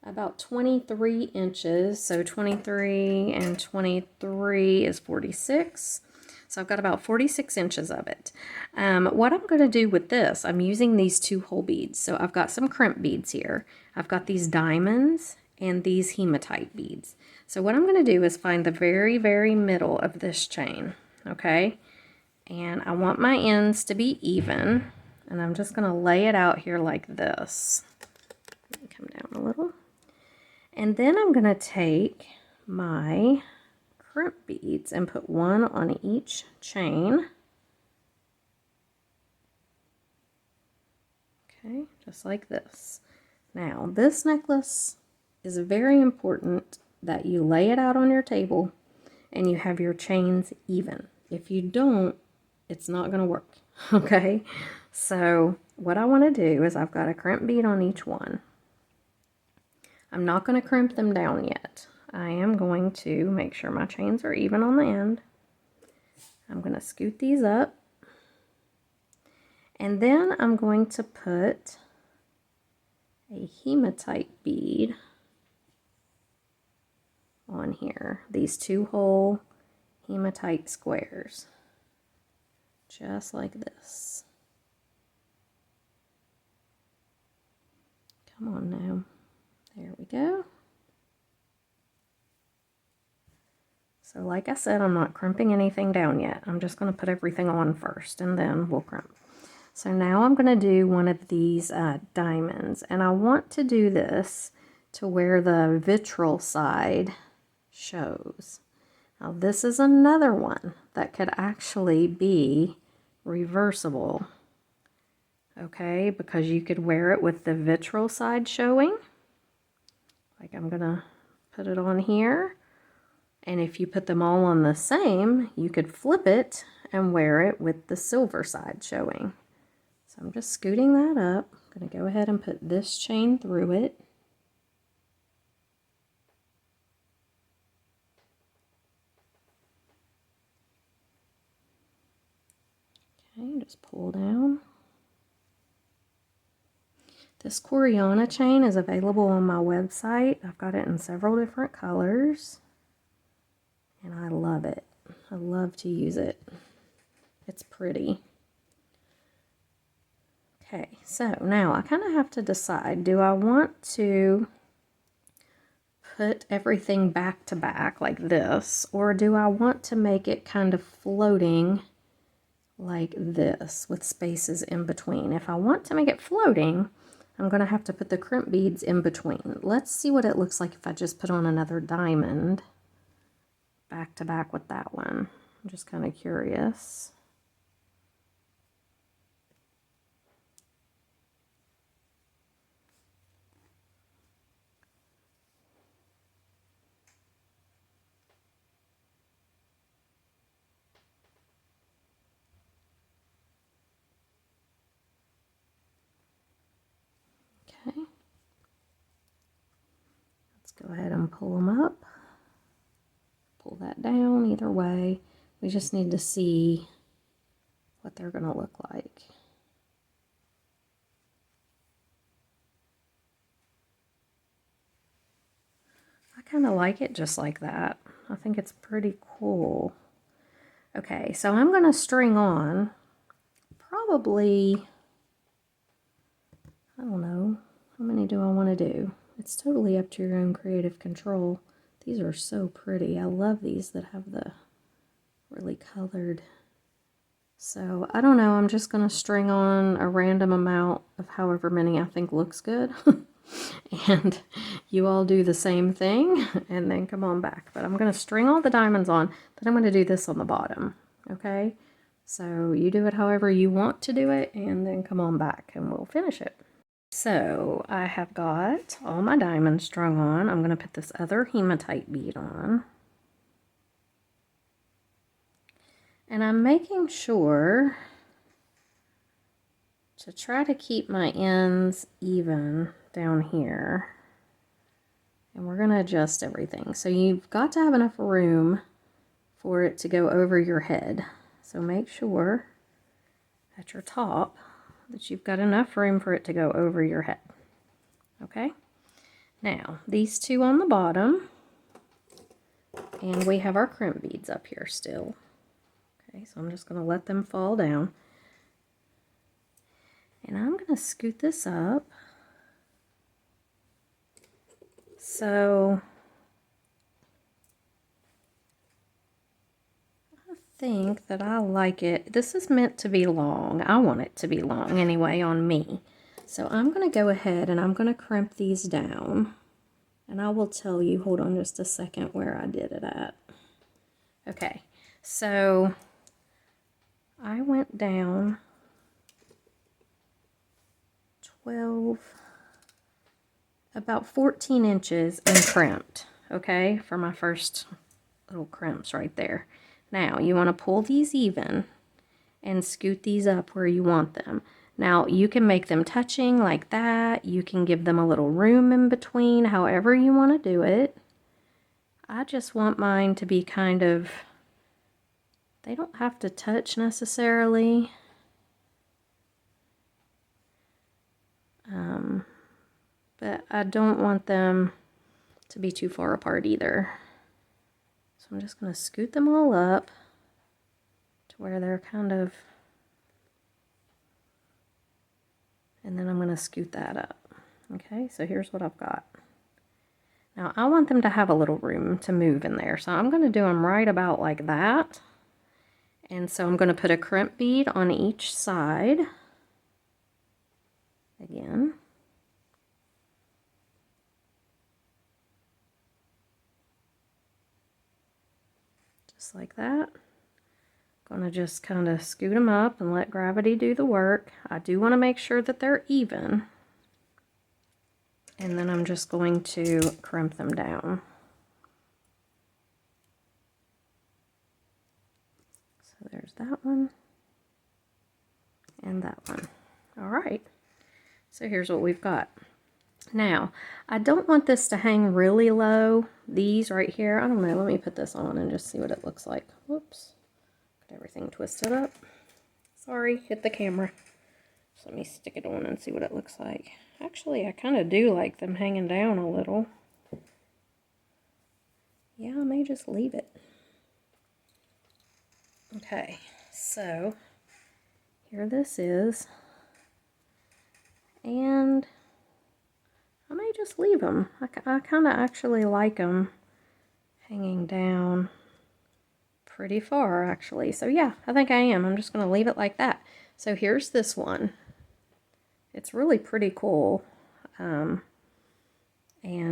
Speaker 1: about 23 inches. So 23 and 23 is 46. So I've got about 46 inches of it. What I'm going to do with this, I'm using these 2 hole beads. So I've got some crimp beads here. I've got these diamonds and these hematite beads. So what I'm going to do is find the very, very middle of this chain, okay? And I want my ends to be even, and I'm just going to lay it out here like this. Let me come down a little. And then I'm going to take my crimp beads and put one on each chain. Okay, just like this. Now, this necklace is very important that you lay it out on your table and you have your chains even. If you don't, it's not going to work. Okay, so what I want to do is I've got a crimp bead on each one. I'm not going to crimp them down yet. I am going to make sure my chains are even on the end. I'm going to scoot these up. And then I'm going to put a hematite bead on here. These 2 hole hematite squares. Just like this. Come on now. There we go. So like I said, I'm not crimping anything down yet. I'm just going to put everything on first, and then we'll crimp. So now I'm going to do one of these diamonds, and I want to do this to where the vitral side shows. Now this is another one that could actually be reversible, okay, because you could wear it with the vitral side showing. Like I'm going to put it on here. And if you put them all on the same, you could flip it and wear it with the silver side showing. So I'm just scooting that up. I'm going to go ahead and put this chain through it. Okay, just pull down. This Coriana chain is available on my website. I've got it in several different colors. And I love it. I love to use it. It's pretty. Okay, so now I kind of have to decide, do I want to put everything back to back like this, or do I want to make it kind of floating like this with spaces in between? If I want to make it floating, I'm going to have to put the crimp beads in between. Let's see what it looks like if I just put on another diamond back to back with that one. I'm just kind of curious. Okay. Let's go ahead and pull them up. Pull that down either way. We just need to see what they're going to look like. I kind of like it just like that. I think it's pretty cool. Okay, so I'm going to string on probably, I don't know, how many do I want to do? It's totally up to your own creative control. These are so pretty. I love these that have the really colored. So I don't know, I'm just going to string on a random amount of however many I think looks good. And you all do the same thing and then come on back. But I'm going to string all the diamonds on, then I'm going to do this on the bottom. Okay? So you do it however you want to do it, and then come on back and we'll finish it. So I have got all my diamonds strung on. I'm going to put this other hematite bead on. And I'm making sure to try to keep my ends even down here. And we're going to adjust everything. So you've got to have enough room for it to go over your head. So make sure at your top that you've got enough room for it to go over your head. Okay? Now, these two on the bottom, and we have our crimp beads up here still. Okay, so I'm just going to let them fall down. And I'm going to scoot this up. So I think that I like it. This is meant to be long. I want it to be long anyway on me. So I'm going to go ahead and I'm going to crimp these down. And I will tell you, hold on just a second, where I did it at. Okay, so I went down 12, about 14 inches and crimped, okay, for my first little crimps right there. Now, you want to pull these even and scoot these up where you want them. Now, you can make them touching like that. You can give them a little room in between, however you want to do it. I just want mine to be kind of, they don't have to touch necessarily. But I don't want them to be too far apart either. So I'm just going to scoot them all up to where they're kind of, and then I'm going to scoot that up. Okay, so here's what I've got. Now I want them to have a little room to move in there, so I'm going to do them right about like that. And so I'm going to put a crimp bead on each side. Again. Just like that. Gonna just kind of scoot them up and let gravity do the work. I do want to make sure that they're even. And then I'm just going to crimp them down. So there's that one. And that one. All right. So here's what we've got. Now, I don't want this to hang really low. These right here, I don't know, let me put this on and just see what it looks like. Whoops, got everything twisted up. Sorry, hit the camera. So let me stick it on and see what it looks like. Actually, I kind of do like them hanging down a little. Yeah, I may just leave it. Okay, so here this is. And I may just leave them. I kind of actually like them hanging down pretty far, actually. So yeah, I think I am. I'm just going to leave it like that. So here's this one. It's really pretty cool. And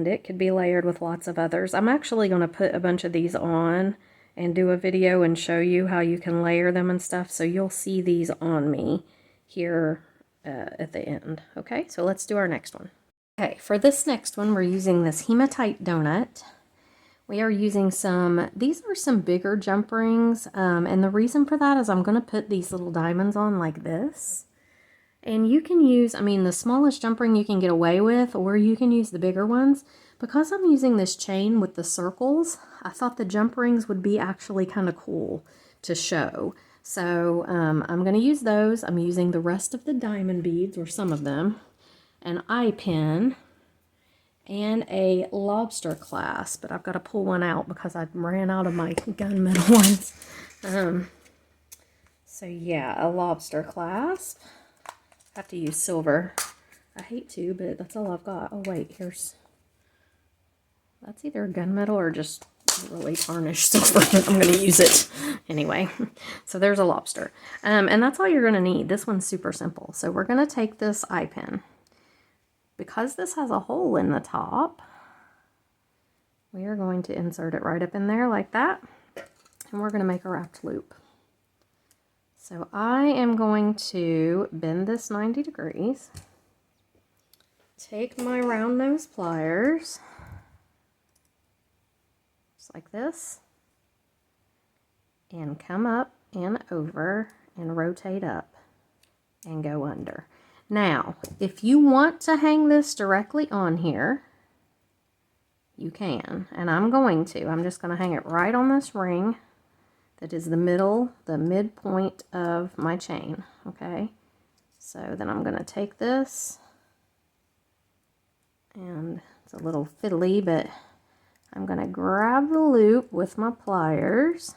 Speaker 1: it could be layered with lots of others. I'm actually going to put a bunch of these on and do a video and show you how you can layer them and stuff. So you'll see these on me here at the end. Okay, so let's do our next one. Okay, for this next one, we're using this hematite donut. We are using some, these are some bigger jump rings, and the reason for that is I'm going to put these little diamonds on like this. And you can use, I mean, the smallest jump ring you can get away with, or you can use the bigger ones. Because I'm using this chain with the circles, I thought the jump rings would be actually kind of cool to show. So I'm going to use those. I'm using the rest of the diamond beads, or some of them, an eye pin, and a lobster clasp, but I've got to pull one out because I ran out of my gunmetal ones. So yeah, a lobster clasp. I have to use silver. I hate to, but that's all I've got. Oh wait, here's, that's either gunmetal or just really tarnished silver. I'm going to use it anyway. So there's a lobster. And that's all you're going to need. This one's super simple. So we're going to take this eye pin. because this has a hole in the top, we are going to insert it right up in there like that, and we're going to make a wrapped loop. So I am going to bend this 90 degrees, take my round nose pliers, just like this, and come up and over and rotate up and go under. Now, if you want to hang this directly on here, you can, and I'm going to. I'm just going to hang it right on this ring that is the midpoint of my chain, okay? So then I'm going to take this, and it's a little fiddly, but I'm going to grab the loop with my pliers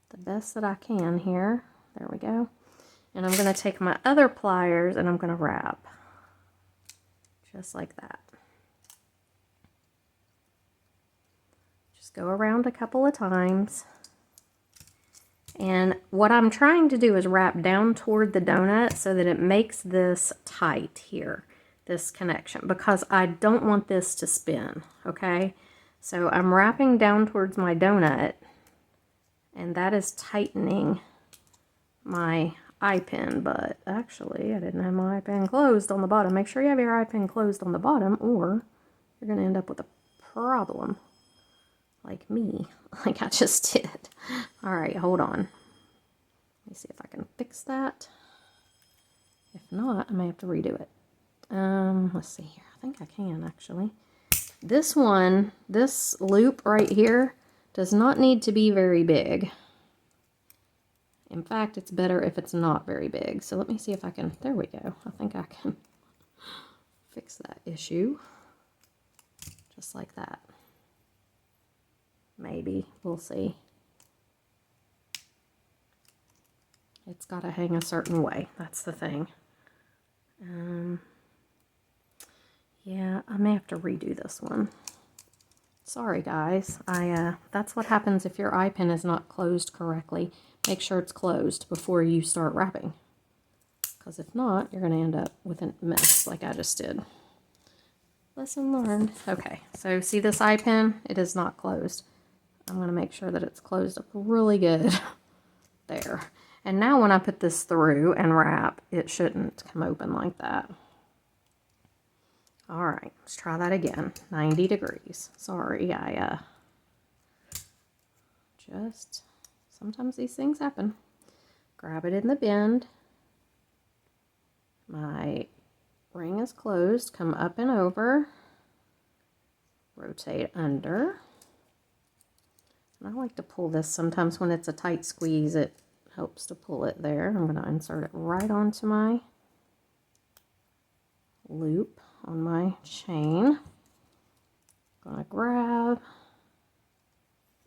Speaker 1: the best that I can here. There we go. And I'm going to take my other pliers and I'm going to wrap just like that. Just go around a couple of times. And what I'm trying to do is wrap down toward the donut so that it makes this tight here, this connection, because I don't want this to spin, okay? So I'm wrapping down towards my donut, and that is tightening my eye pin, but actually I didn't have my eye pin closed on the bottom. Make sure you have your eye pin closed on the bottom, or you're going to end up with a problem. Like me, like I just did. All right, hold on. Let me see if I can fix that. If not, I may have to redo it. Let's see here. I think I can actually. This one, this loop right here, does not need to be very big. In fact, it's better if it's not very big. So let me see if I can, there we go. I think I can fix that issue. Just like that. Maybe, we'll see. It's got to hang a certain way, that's the thing. Yeah, I may have to redo this one. Sorry guys, that's what happens if your eye pin is not closed correctly. Make sure it's closed before you start wrapping, because if not, you're going to end up with a mess like I just did. Lesson learned. Okay, so see this eye pin? It is not closed. I'm going to make sure that it's closed up really good. There. And now when I put this through and wrap, it shouldn't come open like that. All right, let's try that again. 90 degrees. Sorry, sometimes these things happen. Grab it in the bend. My ring is closed. Come up and over. Rotate under. I like to pull this sometimes when it's a tight squeeze. It helps to pull it there. I'm going to insert it right onto my loop on my chain. I'm going to grab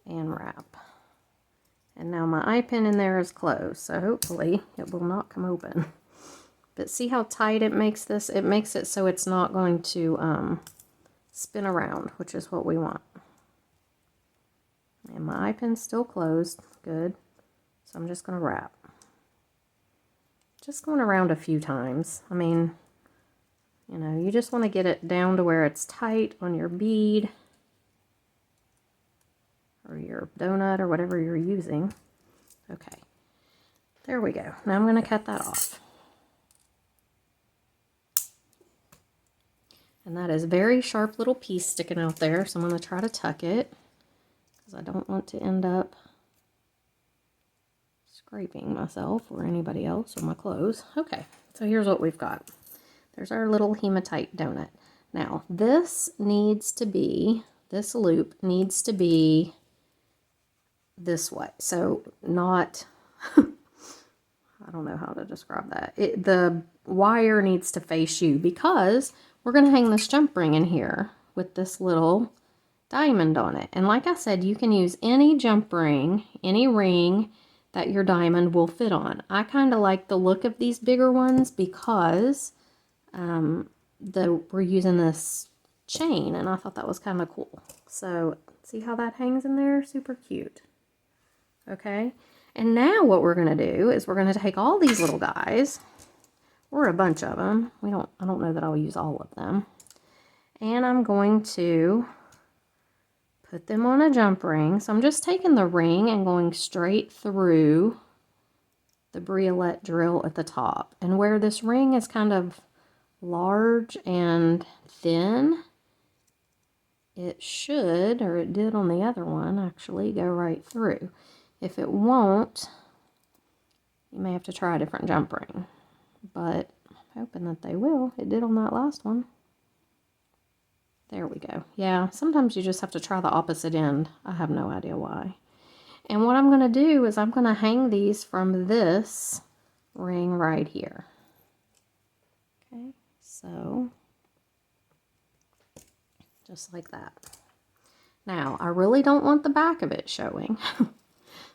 Speaker 1: and wrap. And now my eye pin in there is closed, so hopefully it will not come open. But see how tight it makes this? It makes it so it's not going to spin around, which is what we want. And my eye pin's still closed. Good. So I'm just going to wrap. Just going around a few times. I mean, you know, you just want to get it down to where it's tight on your bead or your donut or whatever you're using. Okay. There we go. Now I'm going to cut that off. And that is a very sharp little piece sticking out there, so I'm going to try to tuck it, because I don't want to end up scraping myself or anybody else or my clothes. Okay, so here's what we've got. There's our little hematite donut. Now, this needs to be, this loop needs to be this way. So not, I don't know how to describe that. The wire needs to face you, because we're going to hang this jump ring in here with this little diamond on it. And like I said, you can use any jump ring, any ring that your diamond will fit on. I kind of like the look of these bigger ones because we're using this chain, and I thought that was kind of cool. So see how that hangs in there? Super cute. Okay, and now what we're going to do is we're going to take all these little guys, or a bunch of them. I don't know that I'll use all of them. And I'm going to put them on a jump ring. So I'm just taking the ring and going straight through the briolette drill at the top. And where this ring is kind of large and thin, it should, or it did on the other one, actually go right through. If it won't, you may have to try a different jump ring. But I'm hoping that they will. It did on that last one. There we go. Yeah, sometimes you just have to try the opposite end. I have no idea why. And what I'm going to do is I'm going to hang these from this ring right here. Okay, so just like that. Now, I really don't want the back of it showing.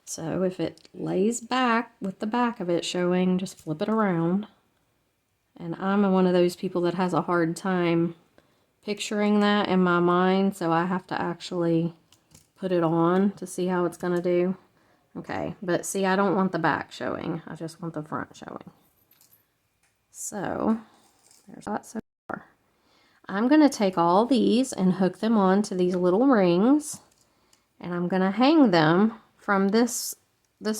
Speaker 1: So if it lays back with the back of it showing, just flip it around. And I'm one of those people that has a hard time picturing that in my mind, so I have to actually put it on to see how it's going to do. Okay, but see, I don't want the back showing. I just want the front showing. So, there's that so far. I'm going to take all these and hook them on to these little rings, and I'm going to hang them from this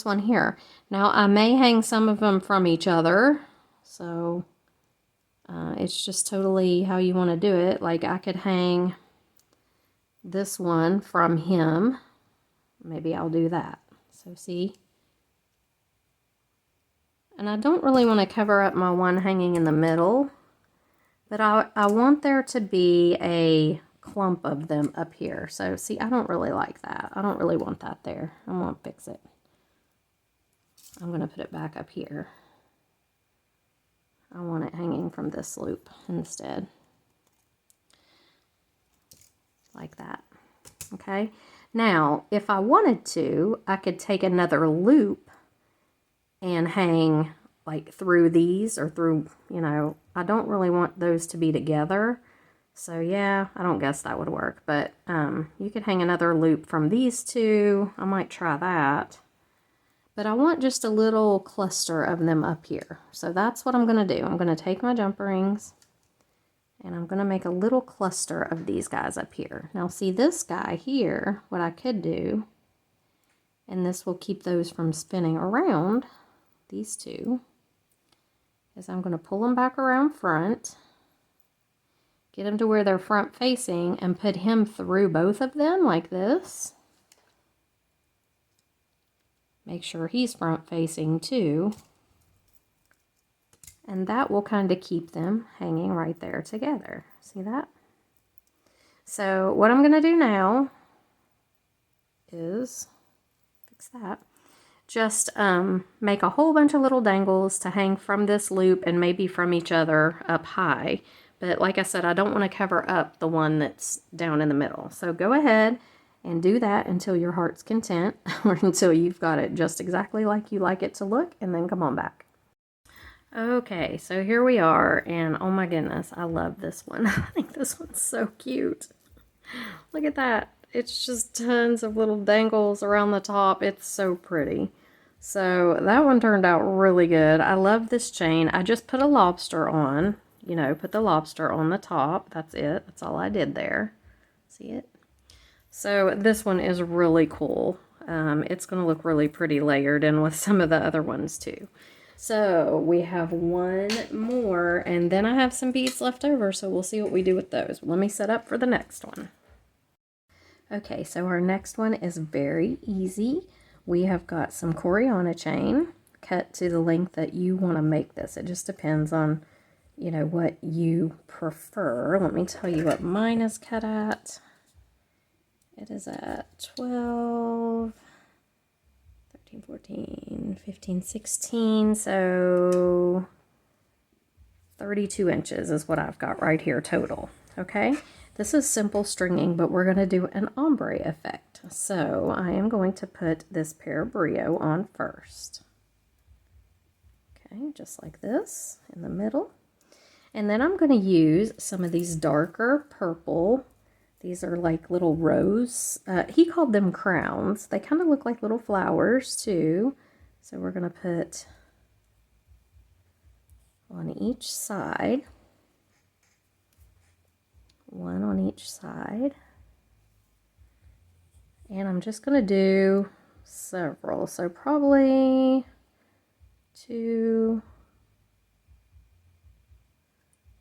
Speaker 1: one here. Now, I may hang some of them from each other, so it's just totally how you want to do it. Like, I could hang this one from him. Maybe I'll do that. So see? And I don't really want to cover up my one hanging in the middle, but I want there to be a clump of them up here. So see, I don't really like that. I don't really want that there. I'm going to fix it. I'm going to put it back up here. I want it hanging from this loop instead. Like that. Okay. Now, if I wanted to, I could take another loop and hang like through these or through, you know, I don't really want those to be together. So yeah, I don't guess that would work, but you could hang another loop from these two. I might try that. But I want just a little cluster of them up here. So that's what I'm going to do. I'm going to take my jump rings and I'm going to make a little cluster of these guys up here. Now see this guy here, what I could do, and this will keep those from spinning around, these two, is I'm going to pull them back around front, get them to where they're front facing, and put him through both of them like this. Make sure he's front facing too. And that will kind of keep them hanging right there together. See that? So what I'm going to do now is fix that. Just make a whole bunch of little dangles to hang from this loop and maybe from each other up high. But like I said, I don't want to cover up the one that's down in the middle. So go ahead and do that until your heart's content, or until you've got it just exactly like you like it to look, and then come on back. Okay, so here we are, and oh my goodness, I love this one. I think this one's so cute. Look at that. It's just tons of little dangles around the top. It's so pretty. So that one turned out really good. I love this chain. I just put a lobster on, you know, put the lobster on the top. That's it. That's all I did there. See it? So this one is really cool. It's going to look really pretty layered in with some of the other ones too. So we have one more, and then I have some beads left over, so we'll see what we do with those. Let me set up for the next one. Okay, so our next one is very easy. We have got some Coriana chain cut to the length that you want to make this. It just depends on, you know, what you prefer. Let me tell you what mine is cut at. It is at 12, 13, 14, 15, 16, so 32 inches is what I've got right here total, okay? This is simple stringing, but we're going to do an ombre effect. So I am going to put this pear brio on first. Okay, just like this in the middle. And then I'm going to use some of these darker purple. These are like little rose. He called them crowns. They kind of look like little flowers too. So we're going to put on each side. One on each side. And I'm just going to do several. So probably 2,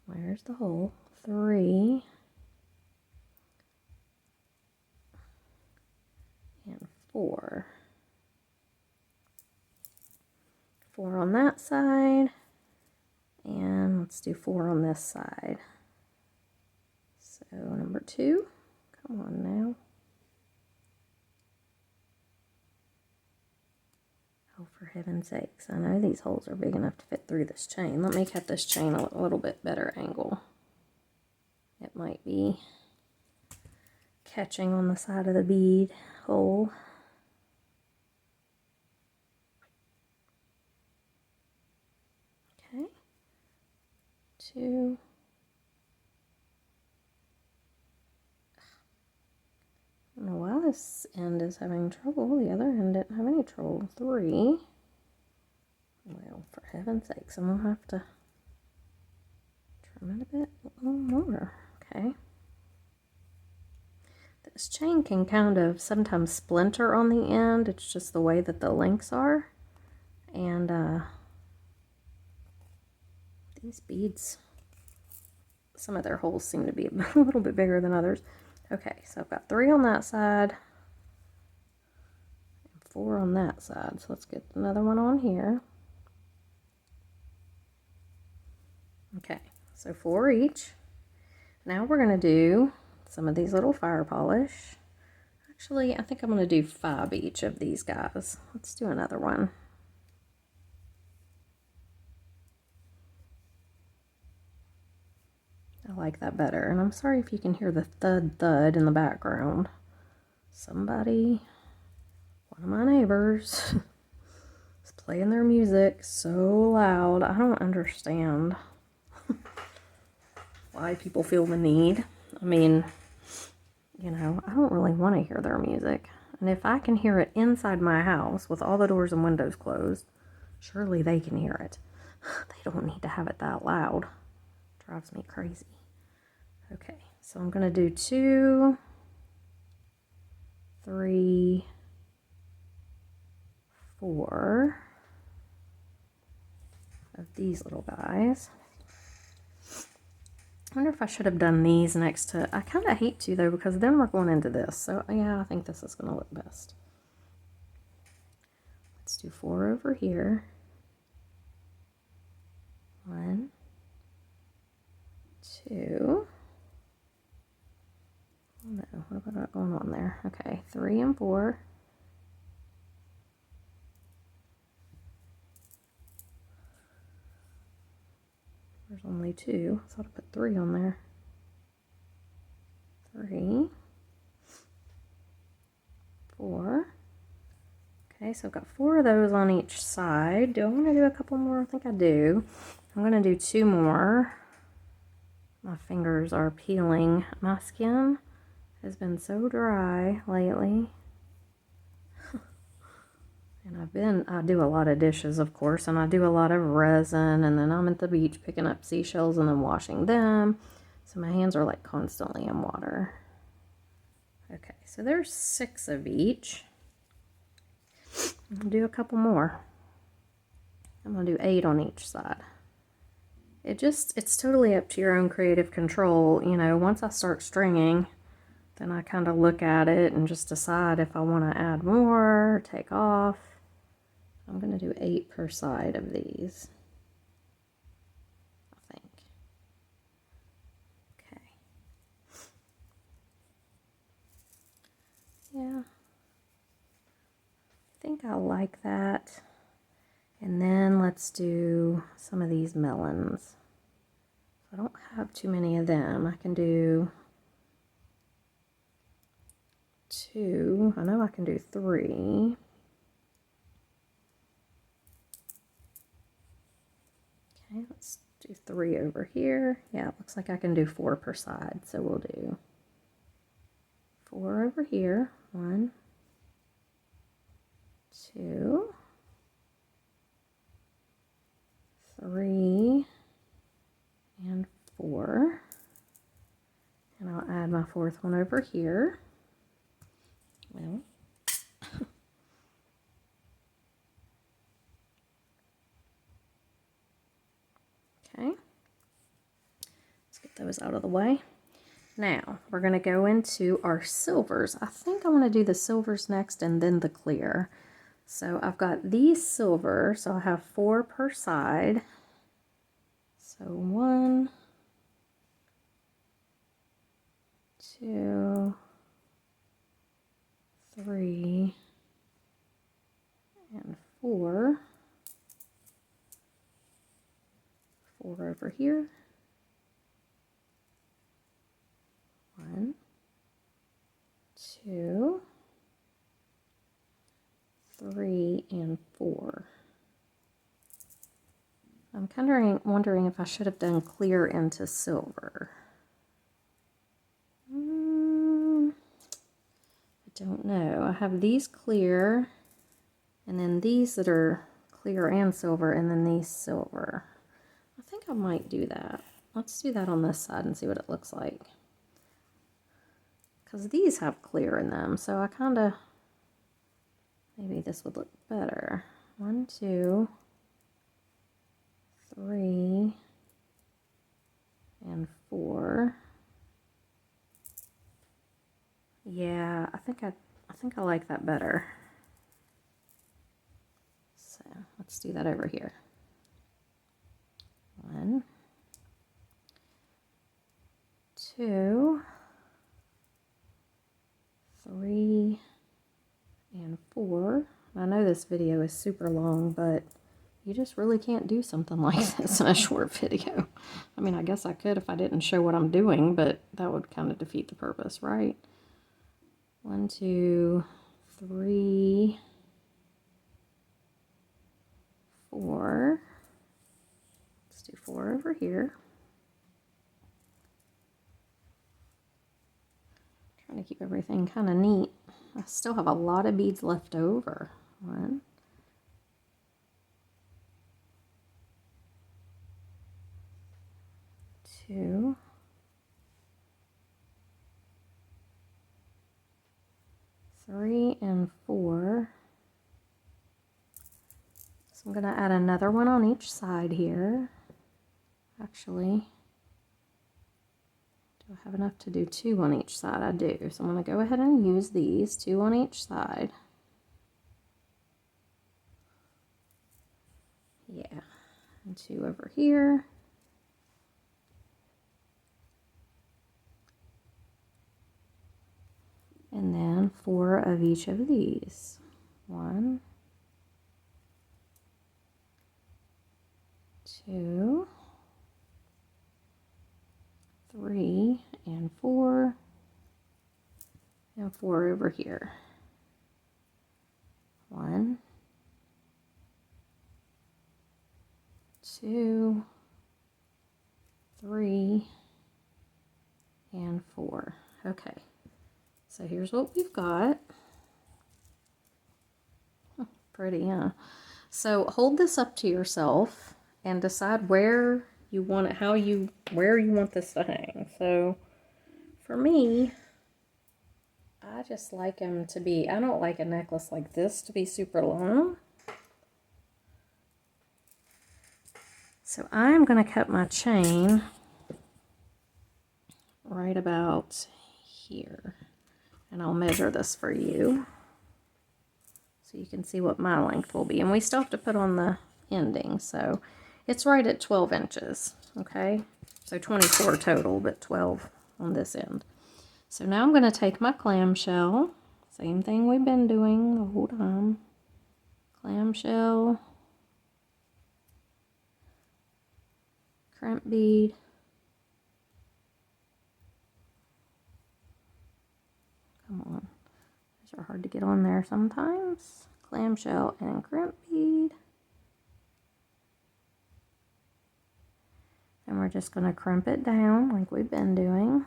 Speaker 1: where's the hole? 3, and 4. 4 on that side, and let's do 4 on this side. So number 2, come on now. Oh, for heaven's sakes, I know these holes are big enough to fit through this chain. Let me cut this chain a little bit better angle. It might be catching on the side of the bead hole. Okay, 2. I don't know why this end is having trouble. The other end didn't have any trouble. 3. Well, for heaven's sakes, I'm going to have to trim it a little more. Okay. This chain can kind of sometimes splinter on the end. It's just the way that the links are. And these beads, some of their holes seem to be a little bit bigger than others. Okay, so I've got 3 on that side and 4 on that side. So let's get another one on here. Okay, so 4 each. Now we're going to do some of these little fire polish. Actually, I think I'm going to do 5 each of these guys. Let's do another one. I like that better. And I'm sorry if you can hear the thud thud in the background. Somebody, one of my neighbors, is playing their music so loud. I don't understand why people feel the need. I mean, you know, I don't really want to hear their music. And if I can hear it inside my house with all the doors and windows closed, surely they can hear it. They don't need to have it that loud. It drives me crazy. Okay, so I'm going to do 2, 3, 4 of these little guys. I wonder if I should have done these next to, I kind of hate to though, because then we're going into this. So yeah, I think this is going to look best. Let's do 4 over here. 1, 2. Oh no, what have I got going on there? Okay, 3 and 4. There's only 2, so I'll put 3 on there. 3, 4. Okay, so I've got 4 of those on each side. Do I want to do a couple more? I think I do. I'm going to do 2 more. My fingers are peeling. My skin has been so dry lately. And I do a lot of dishes, of course, and I do a lot of resin, and then I'm at the beach picking up seashells and then washing them. So my hands are like constantly in water. Okay, so there's 6 of each. I'll do a couple more. I'm going to do 8 on each side. It's totally up to your own creative control. You know, once I start stringing, then I kind of look at it and just decide if I want to add more, take off. I'm going to do 8 per side of these, I think. Okay. Yeah. I think I like that. And then let's do some of these melons. I don't have too many of them. I can do 2. I know I can do 3. Okay, let's do 3 over here. Yeah, it looks like I can do 4 per side. So we'll do 4 over here. 1, 2, 3, my fourth one over here. Well, okay, let's get those out of the way. Now, we're going to go into our silvers. I think I want to do the silvers next and then the clear. So I've got these silver, so I have 4 per side. So 1, 2, 3, and 4. 4 over here. 1, 2, 3, and 4. I'm kind of wondering if I should have done clear into silver. I don't know. I have these clear, and then these that are clear and silver, and then these silver. I think I might do that. Let's do that on this side and see what it looks like. Because these have clear in them, so I kind of, maybe this would look better. 1, 2, 3, and 4. Yeah, I think I like that better. So let's do that over here. 1, 2, 3, and 4. I know this video is super long, but you just really can't do something like this in a short video. I mean, I guess I could if I didn't show what I'm doing, but that would kind of defeat the purpose, right? 1, 2, 3, 4. Let's do 4 over here. Trying to keep everything kind of neat. I still have a lot of beads left over. 1, 2, 3, and 4. So I'm going to add another one on each side here. Actually, do I have enough to do 2 on each side? I do. So I'm going to go ahead and use these, 2 on each side. Yeah, and 2 over here. And then 4 of each of these. 1, 2, 3, and 4, and 4 over here. 1, 2, 3, and 4. Okay, so here's what we've got. Pretty, huh? So hold this up to yourself and decide where you want it, where you want this to hang. So for me, I just like them to be, I don't like a necklace like this to be super long. So I'm going to cut my chain right about here. And I'll measure this for you so you can see what my length will be. And we still have to put on the ending, so it's right at 12 inches, okay? So 24 total, but 12 on this end. So now I'm going to take my clamshell, same thing we've been doing the whole time. Clamshell, crimp bead, come on, these are hard to get on there sometimes. Clamshell and crimp bead. And we're just going to crimp it down like we've been doing.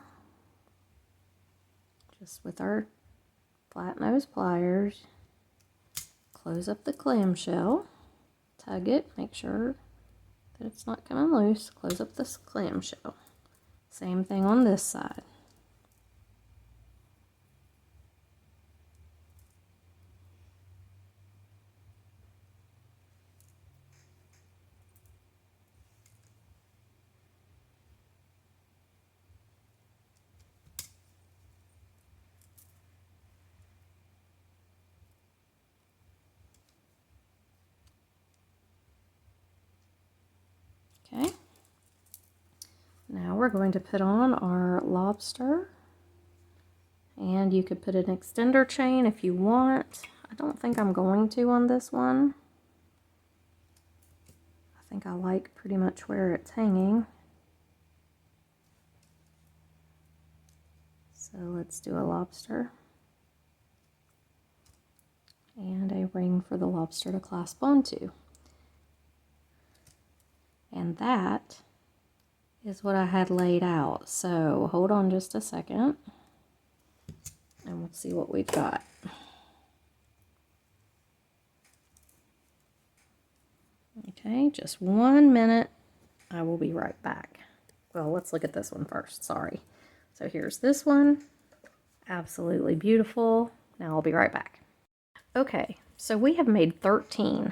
Speaker 1: Just with our flat nose pliers. Close up the clamshell. Tug it, make sure that it's not coming loose. Close up this clamshell. Same thing on this side. Now we're going to put on our lobster, and you could put an extender chain if you want. I don't think I'm going to on this one. I think I like pretty much where it's hanging. So let's do a lobster and a ring for the lobster to clasp onto. And that is what I had laid out. So hold on just a second and we'll see what we've got. Okay, just 1 minute. I will be right back. Well, let's look at this one first, sorry. So here's this one, absolutely beautiful. Now I'll be right back. Okay, so we have made 13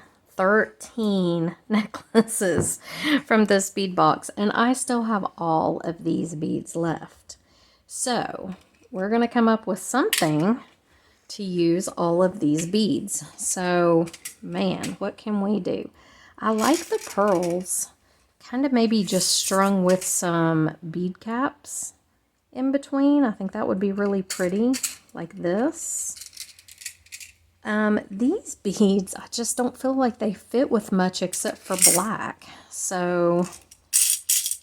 Speaker 1: necklaces from this bead box, and I still have all of these beads left. So we're gonna come up with something to use all of these beads. So man, what can we do? I like the pearls kind of maybe just strung with some bead caps in between. I think that would be really pretty, like this. These beads, I just don't feel like they fit with much except for black. So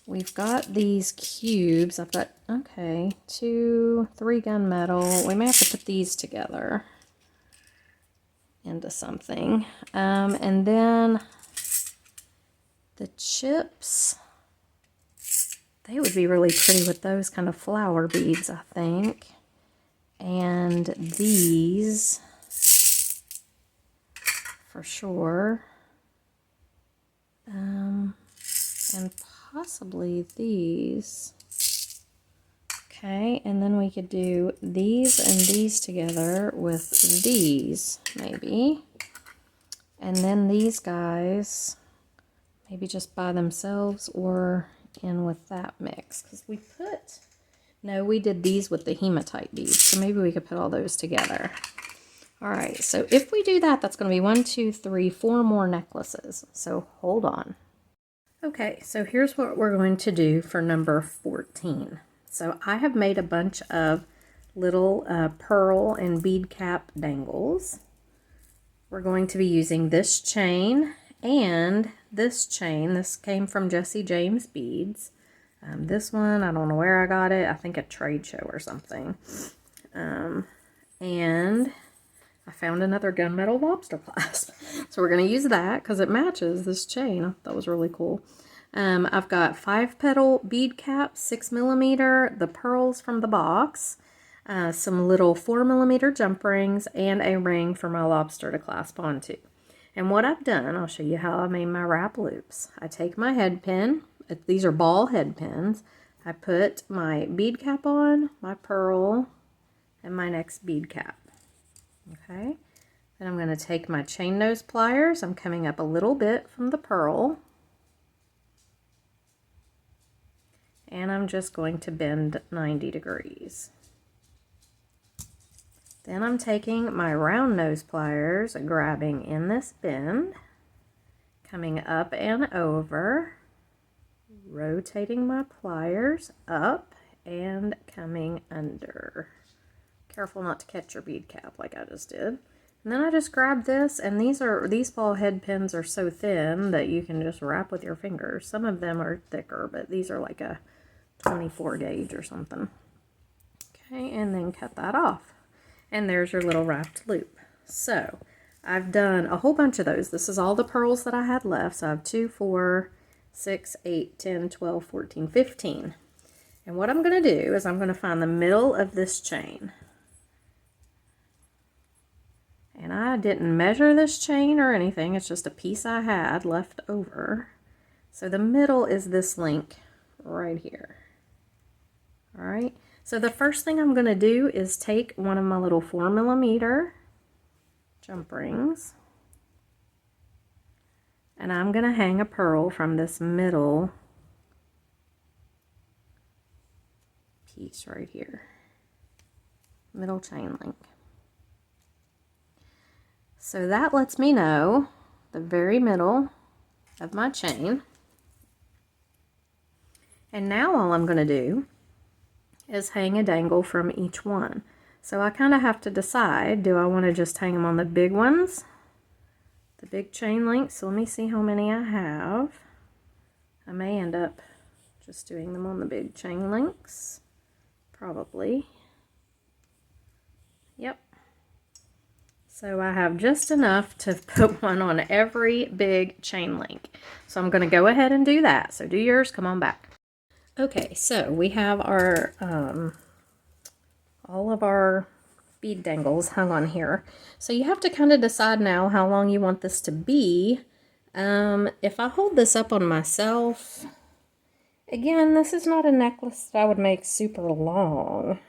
Speaker 1: we've got these cubes. I've got, okay, 2, 3 gunmetal. We may have to put these together into something. And then the chips, they would be really pretty with those kind of flower beads, I think. And these, for sure. And possibly these. Okay, and then we could do these and these together with these, maybe. And then these guys, maybe just by themselves or in with that mix. Because we put, no, we did these with the hematite beads. So maybe we could put all those together. All right, so if we do that, that's going to be 1, 2, 3, 4 more necklaces. So hold on. Okay, so here's what we're going to do for number 14. So I have made a bunch of little pearl and bead cap dangles. We're going to be using this chain and this chain. This came from Jesse James Beads. This one, I don't know where I got it. I think a trade show or something. And I found another gunmetal lobster clasp. So we're going to use that because it matches this chain. I thought that was really cool. I've got 5-petal bead caps, 6mm, the pearls from the box, some little 4mm jump rings, and a ring for my lobster to clasp onto. And what I've done, I'll show you how I made my wrap loops. I take my head pin. These are ball head pins. I put my bead cap on, my pearl, and my next bead cap. Okay, then I'm going to take my chain nose pliers. I'm coming up a little bit from the pearl. And I'm just going to bend 90 degrees. Then I'm taking my round nose pliers, grabbing in this bend, coming up and over, rotating my pliers up and coming under. Careful not to catch your bead cap like I just did. And then I just grab this, and these ball head pins are so thin that you can just wrap with your fingers. Some of them are thicker, but these are like a 24 gauge or something. Okay, and then cut that off. And there's your little wrapped loop. So I've done a whole bunch of those. This is all the pearls that I had left. So I have 2, 4, 6, 8, 10, 12, 14, 15. And what I'm going to do is I'm going to find the middle of this chain. And I didn't measure this chain or anything. It's just a piece I had left over. So the middle is this link right here. All right. So the first thing I'm going to do is take one of my little 4mm jump rings. And I'm going to hang a pearl from this middle piece right here. Middle chain link. So that lets me know the very middle of my chain. And now all I'm going to do is hang a dangle from each one. So I kind of have to decide, do I want to just hang them on the big ones? The big chain links. So let me see how many I have. I may end up just doing them on the big chain links. Probably. Yep. So I have just enough to put one on every big chain link. So I'm going to go ahead and do that. So do yours, come on back. Okay, so we have our all of our bead dangles hung on here. So you have to kind of decide now how long you want this to be. If I hold this up on myself, again, this is not a necklace that I would make super long.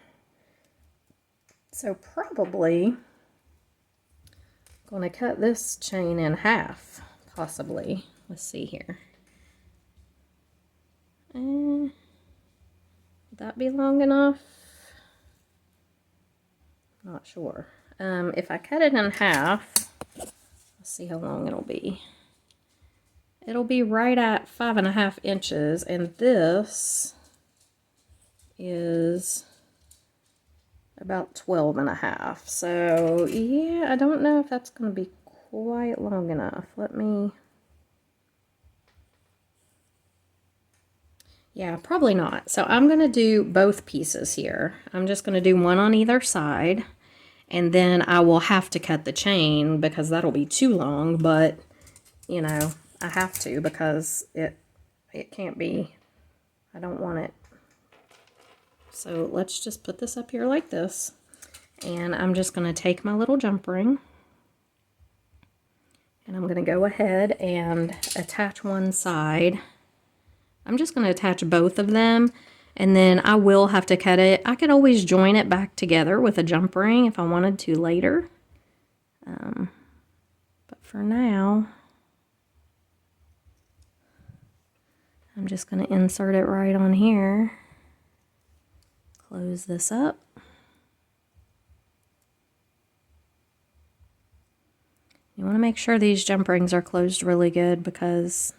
Speaker 1: So probably going to cut this chain in half, possibly. Let's see here. Would that be long enough? Not sure. If I cut it in half, let's see how long it'll be. It'll be right at 5.5 inches, and this is about 12.5. So yeah, I don't know if that's going to be quite long enough. Yeah, probably not. So I'm going to do both pieces here. I'm just going to do one on either side, and then I will have to cut the chain because that'll be too long, but you know, I have to because it can't be, I don't want it. So let's just put this up here like this, and I'm just going to take my little jump ring, and I'm going to go ahead and attach one side. I'm just going to attach both of them, and then I will have to cut it. I could always join it back together with a jump ring if I wanted to later. But for now, I'm just going to insert it right on here. Close this up. You want to make sure these jump rings are closed really good, because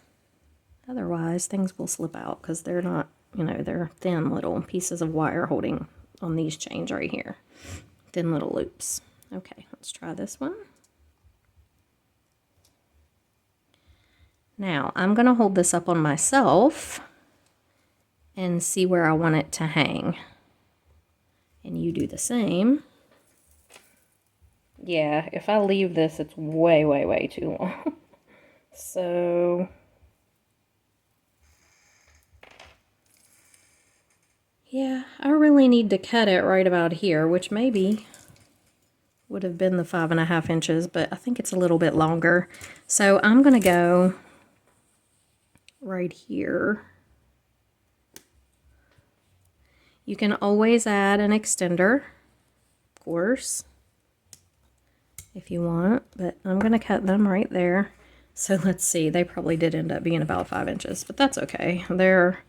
Speaker 1: otherwise things will slip out, because they're not, you know, they're thin little pieces of wire holding on these chains right here. Thin little loops. Okay, let's try this one. Now, I'm going to hold this up on myself and see where I want it to hang. And you do the same. Yeah, if I leave this, it's way, way, way too long. So, yeah, I really need to cut it right about here, which maybe would have been the 5.5 inches, but I think it's a little bit longer. So I'm going to go right here. You can always add an extender, of course, if you want, but I'm going to cut them right there. So let's see, they probably did end up being about 5 inches, but that's okay. They're,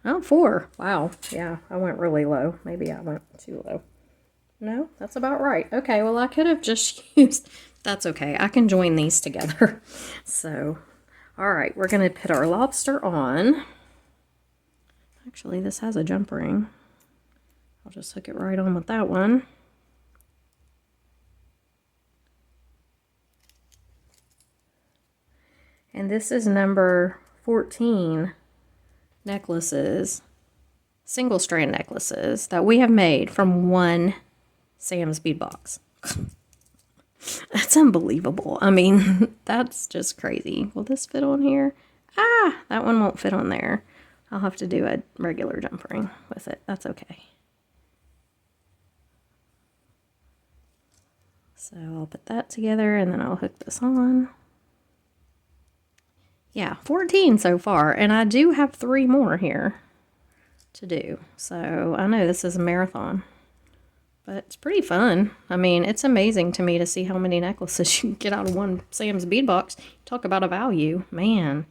Speaker 1: oh, 4. Wow, yeah, I went really low. Maybe I went too low. No, that's about right. Okay, well, I could have just used, that's okay. I can join these together. So, all right, we're going to put our lobster on. Actually, this has a jump ring. I'll just hook it right on with that one. And this is number 14 necklaces, single strand necklaces that we have made from one Sam's bead box. That's unbelievable. I mean, that's just crazy. Will this fit on here? Ah, that one won't fit on there. I'll have to do a regular jump ring with it. That's okay. So I'll put that together and then I'll hook this on. Yeah, 14 so far, and I do have 3 more here to do. So I know this is a marathon, but it's pretty fun. I mean, it's amazing to me to see how many necklaces you can get out of one Sam's bead box. Talk about a value. Man,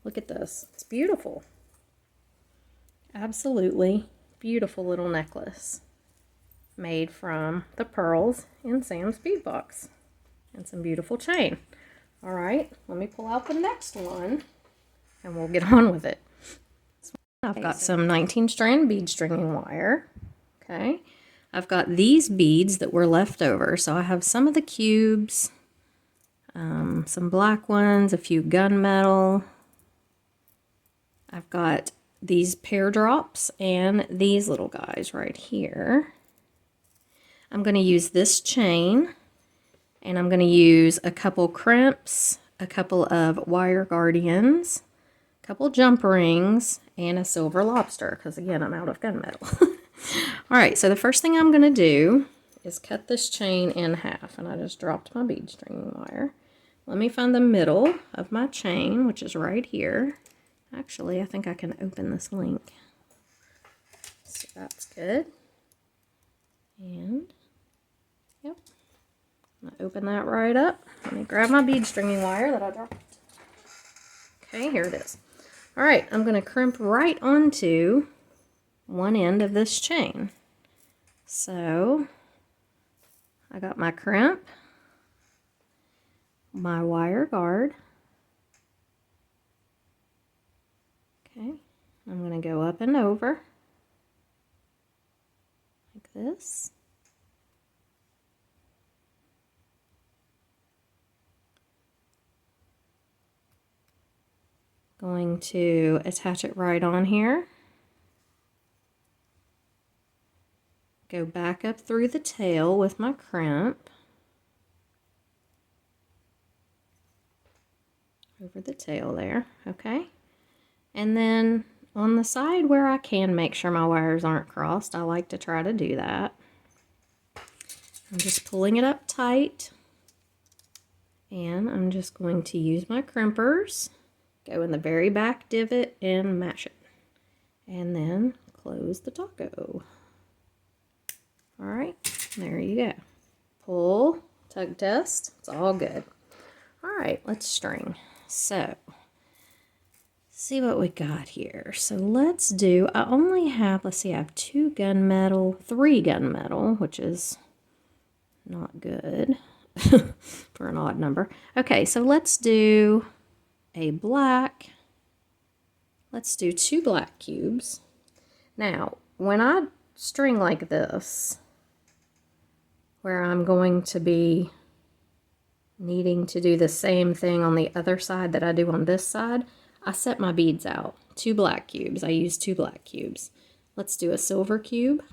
Speaker 1: look at this. It's beautiful. Absolutely beautiful little necklace made from the pearls in Sam's bead box. And some beautiful chain. All right, let me pull out the next one and we'll get on with it. I've got some 19 strand bead stringing wire. Okay. I've got these beads that were left over. So I have some of the cubes, some black ones, a few gunmetal. I've got these pear drops and these little guys right here. I'm going to use this chain, and I'm going to use a couple crimps, a couple of wire guardians, a couple jump rings, and a silver lobster, because again, I'm out of gunmetal. All right, so the first thing I'm going to do is cut this chain in half, and I just dropped my bead stringing wire. Let me find the middle of my chain, which is right here. Actually, I think I can open this link. So that's good. And, yep, I'm going to open that right up. Let me grab my bead stringing wire that I dropped. Okay, here it is. All right, I'm going to crimp right onto one end of this chain. So, I got my crimp, my wire guard. Okay, I'm going to go up and over like this. Going to attach it right on here. Go back up through the tail with my crimp. Over the tail there, okay? And then on the side where I can make sure my wires aren't crossed, I like to try to do that. I'm just pulling it up tight, and I'm just going to use my crimpers, go in the very back divot and mash it, and then close the taco. All right, there you go. Pull, tug test, it's all good. All right, let's string. So, see what we got here. So let's do, I only have, let's see, I have 2 gunmetal, 3 gunmetal, which is not good for an odd number. Okay, so let's do a black, let's do 2 black cubes. Now, when I string like this, where I'm going to be needing to do the same thing on the other side that I do on this side, I set my beads out. 2 black cubes. I use 2 black cubes. Let's do a silver cube,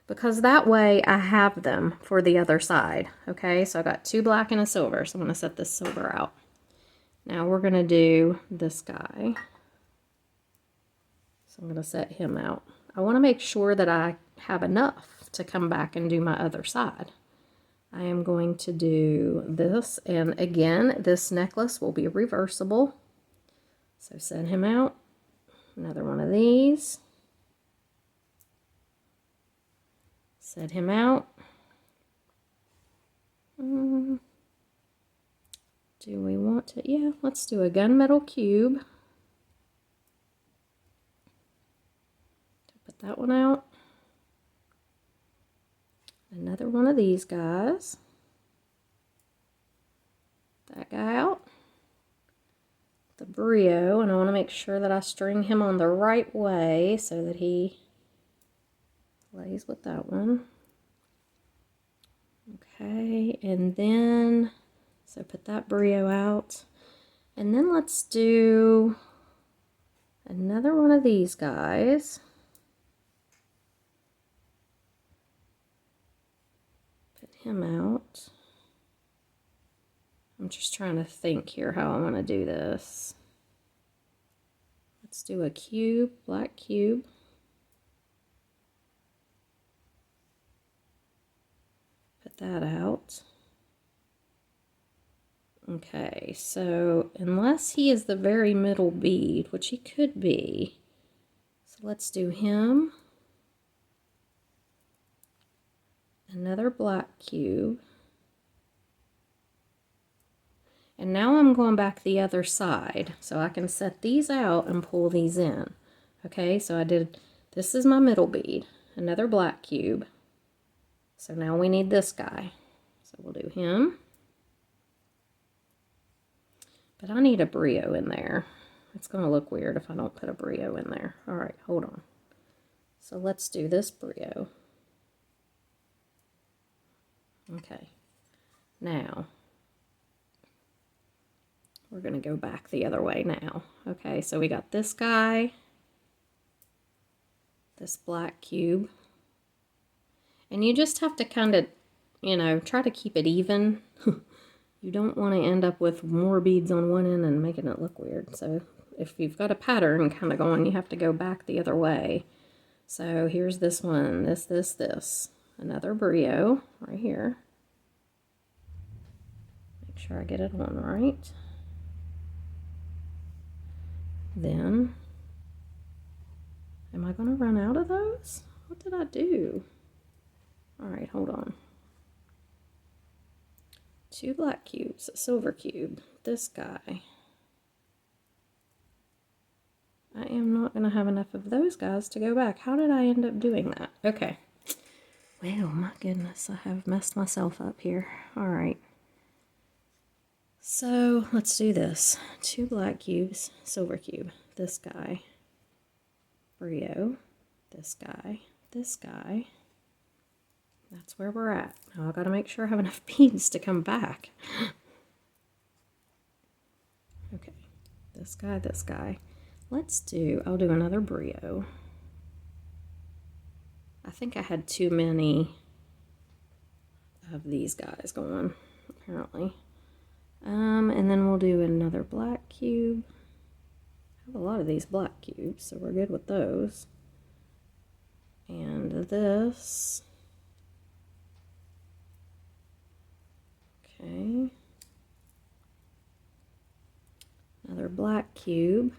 Speaker 1: because that way I have them for the other side. Okay, so I got 2 black and a silver, so I'm going to set this silver out. Now we're going to do this guy. So I'm going to set him out. I want to make sure that I have enough to come back and do my other side. I am going to do this, and again, this necklace will be reversible. So set him out. Another one of these. Set him out. Do we want to? Yeah, let's do a gunmetal cube. Put that one out. Another one of these guys. That guy out. The brio, and I want to make sure that I string him on the right way so that he lays with that one. Okay, and then, so put that brio out. And then let's do another one of these guys. Him out. I'm just trying to think here how I want to do this. Let's do a cube, black cube. Put that out. Okay, so unless he is the very middle bead, which he could be, so let's do him. Another black cube. And now I'm going back the other side, so I can set these out and pull these in. Okay, so I did, this is my middle bead, another black cube. So now we need this guy. So we'll do him. But I need a brio in there. it's going to look weird if I don't put a brio in there. All right, hold on. So let's do this brio. Okay, now we're going to go back the other way now. Okay, so we got this guy, this black cube, and you just have to kind of, you know, try to keep it even. You don't want to end up with more beads on one end and making it look weird. So if you've got a pattern kind of going, you have to go back the other way. So here's this one, this. Another brio right here. Make sure I get it on right. Then, am I going to run out of those? What did I do? All right, hold on. 2 black cubes, a silver cube, this guy. I am not going to have enough of those guys to go back. How did I end up doing that? Okay. Well, my goodness, I have messed myself up here. All right. So let's do this. 2 black cubes, silver cube, this guy, brio, this guy, this guy. That's where we're at. Now I've got to make sure I have enough beads to come back. Okay, this guy, this guy. I'll do another brio. I think I had too many of these guys going, apparently. And then we'll do another black cube. I have a lot of these black cubes, so we're good with those. And this. Okay. Another black cube.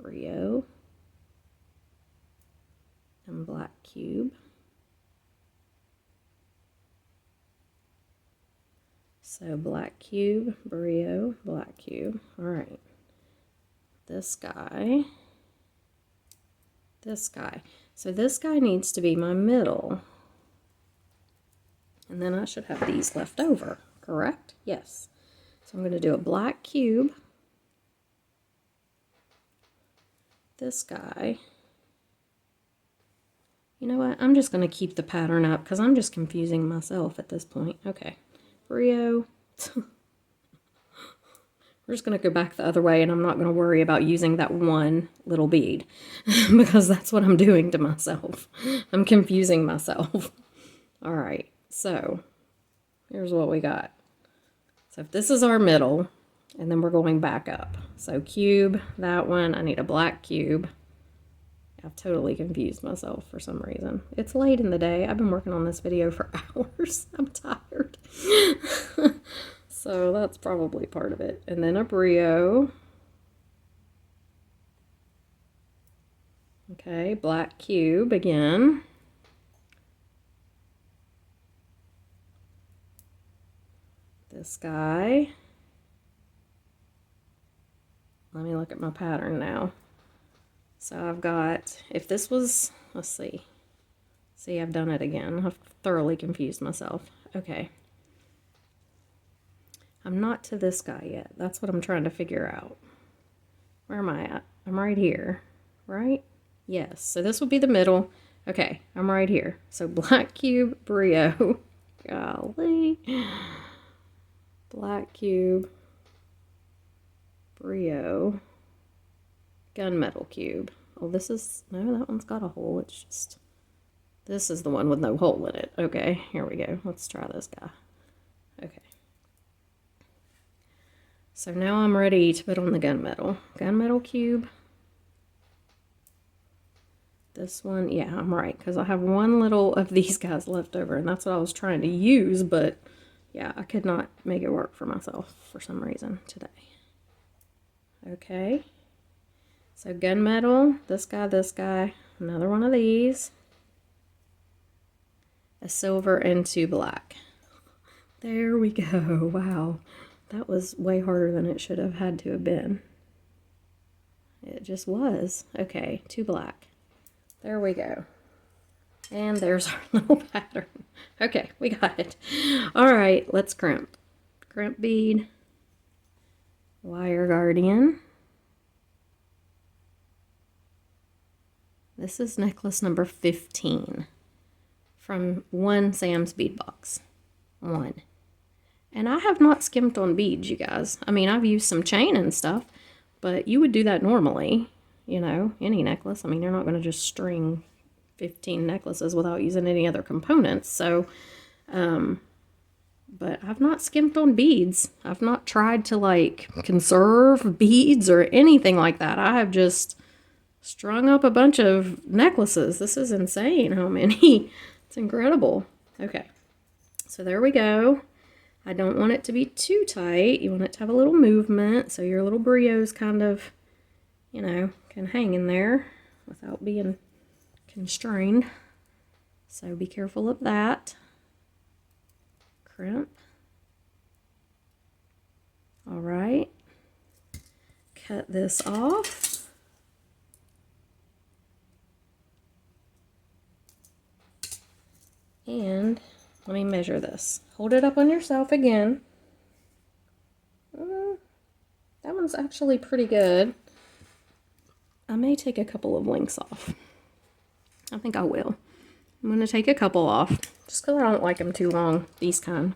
Speaker 1: Brio. And black cube. So black cube, brio, black cube. All right. This guy. This guy. So this guy needs to be my middle. And then I should have these left over, correct? Yes. So I'm going to do a black cube. This guy. You know what? I'm just going to keep the pattern up because I'm just confusing myself at this point. Okay. Brio. We're just going to go back the other way, and I'm not going to worry about using that one little bead because that's what I'm doing to myself. I'm confusing myself. All right, so here's what we got. So if this is our middle, and then we're going back up. So cube, that one, I need a black cube. I've totally confused myself for some reason. It's late in the day. I've been working on this video for hours. I'm tired. So that's probably part of it. And then a brio. Okay, black cube again. This guy. Let me look at my pattern now. So I've got, if this was, let's see. See, I've done it again. I've thoroughly confused myself. Okay. I'm not to this guy yet. That's what I'm trying to figure out. Where am I at? I'm right here, right? Yes, so this would be the middle. Okay, I'm right here. So black cube, brio. Golly. Black cube, brio, gunmetal cube. Oh, this is, no, that one's got a hole. It's just, this is the one with no hole in it. Okay, here we go. Let's try this guy. Okay. So now I'm ready to put on the gunmetal. Gunmetal cube. This one, yeah, I'm right, because I have one little of these guys left over, and that's what I was trying to use, but yeah, I could not make it work for myself for some reason today. Okay. So gunmetal, this guy, another one of these. A silver and 2 black. There we go. Wow. That was way harder than it should have had to have been. It just was. Okay, 2 black. There we go. And there's our little pattern. Okay, we got it. All right, let's crimp. Crimp bead. Wire Guardian. This is necklace number 15 from one Sam's bead box. One. And I have not skimped on beads, you guys. I mean, I've used some chain and stuff, but you would do that normally, you know, any necklace. I mean, you're not going to just string 15 necklaces without using any other components. So, but I've not skimped on beads. I've not tried to like conserve beads or anything like that. I have just strung up a bunch of necklaces. This is insane how many. It's incredible. Okay, so there we go. I don't want it to be too tight. You want it to have a little movement so your little brios kind of, you know, can hang in there without being constrained. So be careful of that. Crimp. All right. Cut this off. And let me measure this. Hold it up on yourself again. That one's actually pretty good. I may take a couple of links off. I think I will. I'm going to take a couple off just because I don't like them too long, these kind.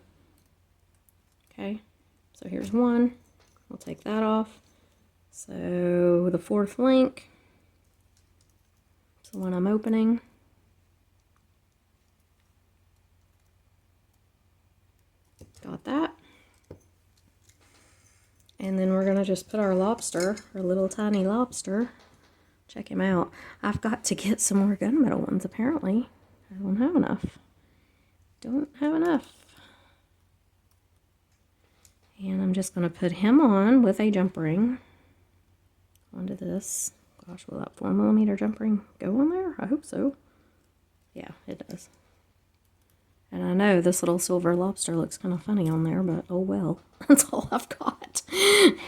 Speaker 1: Okay, so here's one. We'll take that off. So the fourth link is the one I'm opening. Got that. And then we're going to just put our lobster, our little tiny lobster. Check him out. I've got to get some more gunmetal ones, apparently. I don't have enough. Don't have enough. And I'm just going to put him on with a jump ring onto this. Gosh, will that 4mm jump ring go on there? I hope so. Yeah, it does. And I know this little silver lobster looks kind of funny on there, but oh well. That's all I've got.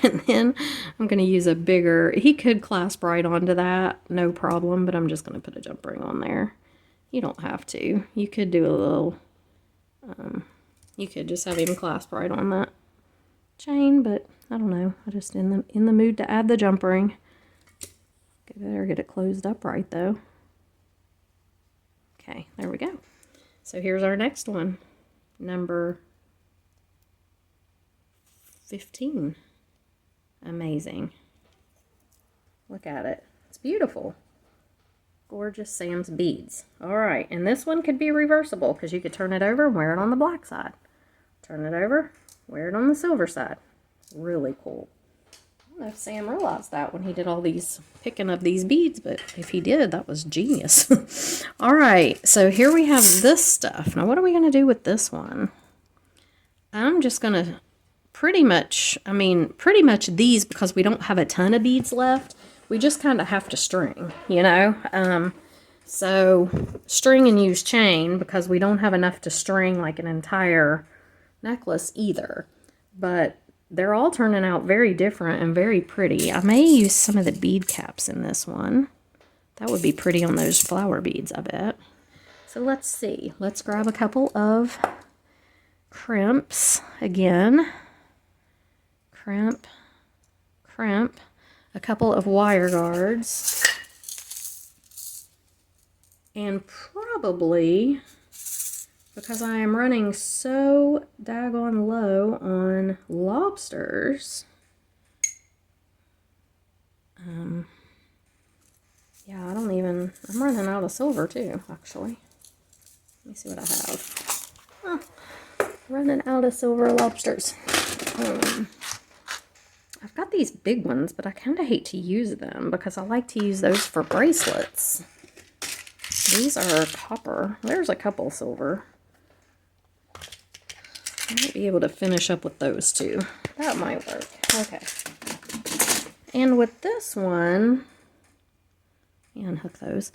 Speaker 1: And then I'm going to use a bigger, he could clasp right onto that, no problem, but I'm just going to put a jump ring on there. You don't have to. You could do a little, you could just have him clasp right on that chain, but I don't know. I just in the mood to add the jump ring. Better get it closed up right though. Okay, there we go. So here's our next one, number 15. Amazing. Look at it. It's beautiful. Gorgeous Sam's beads. All right, and this one could be reversible because you could turn it over and wear it on the black side. Turn it over, wear it on the silver side. Really cool. I don't know if Sam realized that when he did all these picking of these beads, but if he did, that was genius. All right, so here we have this stuff. Now, what are we going to do with this one? I'm just going to pretty much these, because we don't have a ton of beads left, we just kind of have to string, you know? So string and use chain because we don't have enough to string like an entire necklace either. But they're all turning out very different and very pretty. I may use some of the bead caps in this one. That would be pretty on those flower beads, I bet. So let's see. Let's grab a couple of crimps again. Crimp, crimp. A couple of wire guards. And probably, because I am running so daggone low on lobsters, yeah, I'm running out of silver too, actually. Let me see what I have. Oh, running out of silver lobsters. I've got these big ones, but I kind of hate to use them because I like to use those for bracelets. These are copper. There's a couple silver. I might be able to finish up with those two. That might work. Okay. And with this one, yeah, unhook those.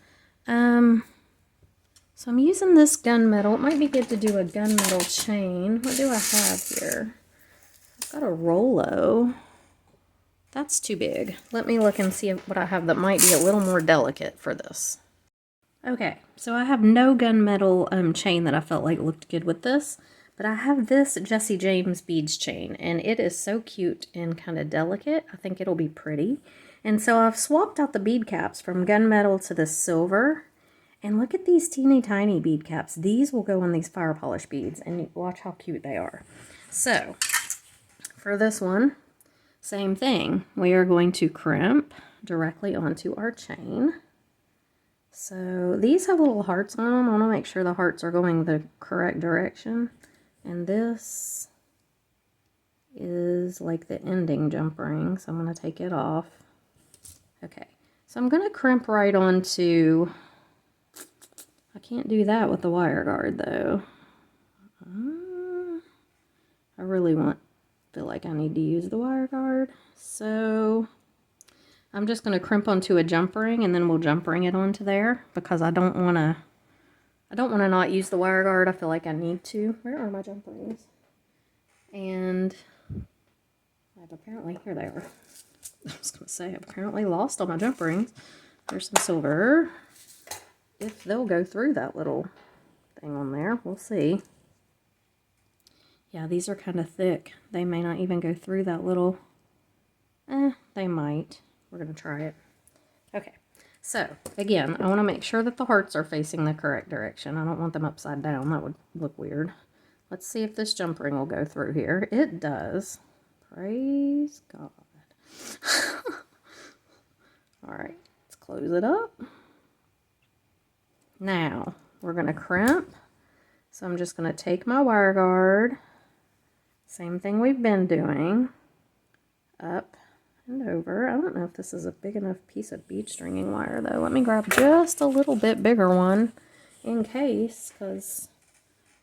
Speaker 1: So I'm using this gunmetal. It might be good to do a gunmetal chain. What do I have here? I've got a Rollo. That's too big. Let me look and see what I have that might be a little more delicate for this. Okay, so I have no gunmetal chain that I felt like looked good with this, But I have this Jesse James beads chain, and it is so cute and kind of delicate. I think it'll be pretty. And so I've swapped out the bead caps from gunmetal to the silver. And look at these teeny tiny bead caps. These will go on these fire polish beads, and watch how cute they are. So, for this one, same thing. We are going to crimp directly onto our chain. So these have little hearts on them. I want to make sure the hearts are going the correct direction. And this is like the ending jump ring, so I'm going to take it off. Okay, so I'm going to crimp right onto, I can't do that with the wire guard though. I really feel like I need to use the wire guard. So I'm just going to crimp onto a jump ring, and then we'll jump ring it onto there, because I don't want to not use the wire guard. I feel like I need to. Where are my jump rings? And here they are. I was going to say, I've apparently lost all my jump rings. There's some silver. If they'll go through that little thing on there, we'll see. Yeah, these are kind of thick. They may not even go through that little... they might. We're going to try it. Okay, so again, I want to make sure that the hearts are facing the correct direction. I don't want them upside down. That would look weird. Let's see if this jump ring will go through here. It does. Praise God. Alright, let's close it up. Now, we're going to crimp. So I'm just going to take my wire guard. Same thing we've been doing. Up and over. I don't know if this is a big enough piece of bead stringing wire though. Let me grab just a little bit bigger one in case, because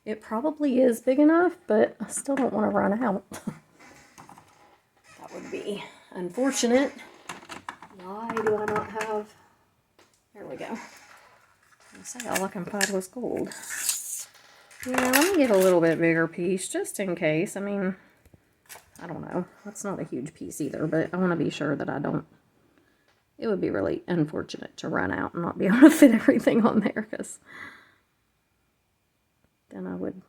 Speaker 1: it probably is big enough, but I still don't want to run out. That would be unfortunate. Why do I not have... There we go. I say all I can find was gold. Yeah, let me get a little bit bigger piece just in case. I mean, I don't know. That's not a huge piece either, but I want to be sure that I don't... It would be really unfortunate to run out and not be able to fit everything on there, because then I would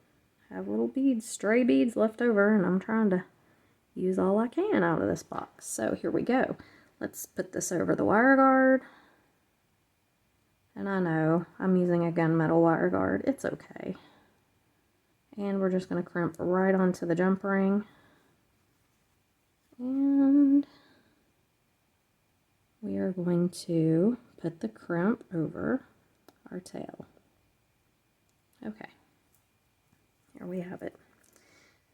Speaker 1: have little beads, stray beads left over, and I'm trying to use all I can out of this box. So here we go. Let's put this over the wire guard. And I know I'm using a gunmetal wire guard. It's okay. And we're just going to crimp right onto the jump ring. And we are going to put the crimp over our tail. Okay. Here we have it.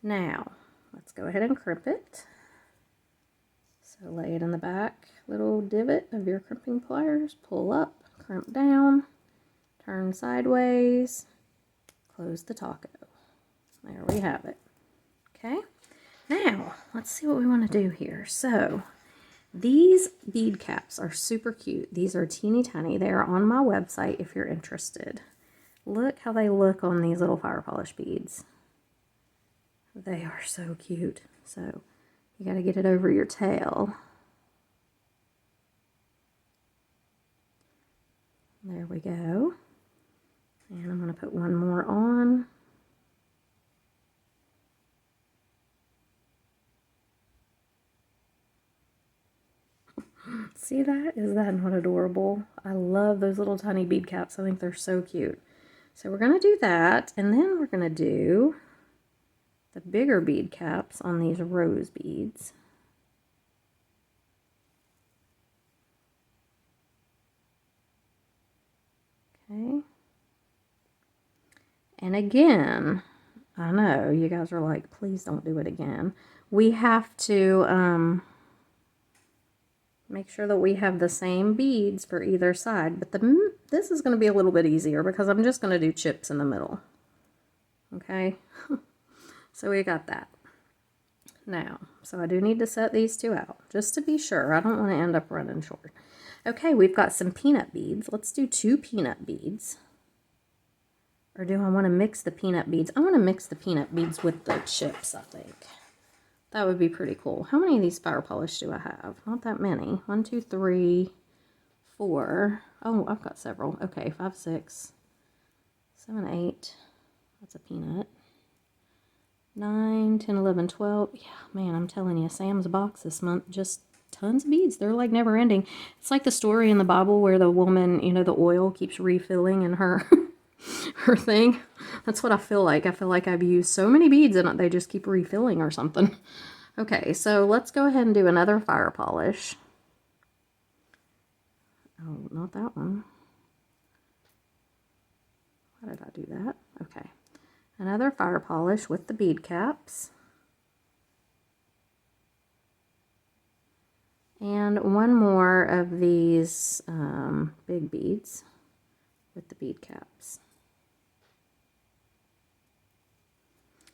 Speaker 1: Now, let's go ahead and crimp it. So lay it in the back little divot of your crimping pliers, pull up, crimp down, turn sideways, close the taco. There we have it. Okay, now let's see what we want to do here. So these bead caps are super cute. These are teeny tiny. They are on my website if you're interested. Look how they look on these little fire polish beads. They are so cute. So you got to get it over your tail. There we go. And I'm going to put one more on. See that? Is that not adorable? I love those little tiny bead caps. I think they're so cute. So we're going to do that, and then we're going to do the bigger bead caps on these rose beads. Okay. And again, I know you guys are like, please don't do it again. We have to make sure that we have the same beads for either side, but this is going to be a little bit easier because I'm just going to do chips in the middle. Okay, so we got that. Now, so I do need to set these two out just to be sure. I don't want to end up running short. Okay, we've got some peanut beads. Let's do 2 peanut beads. Or do I want to mix the peanut beads? I want to mix the peanut beads with the chips, I think. That would be pretty cool. How many of these fire polish do I have? Not that many. 1, 2, 3, 4. Oh, I've got several. Okay, 5, 6, 7, 8. That's a peanut. 9, 10, 11, 12. Yeah, man, I'm telling you, Sam's box this month, just tons of beads. They're like never ending. It's like the story in the Bible where the woman, you know, the oil keeps refilling in her her thing. That's what I feel like. I feel like I've used so many beads and they just keep refilling or something. Okay, so let's go ahead and do another fire polish. Oh, not that one. Why did I do that? Okay. Another fire polish with the bead caps. And one more of these big beads with the bead caps.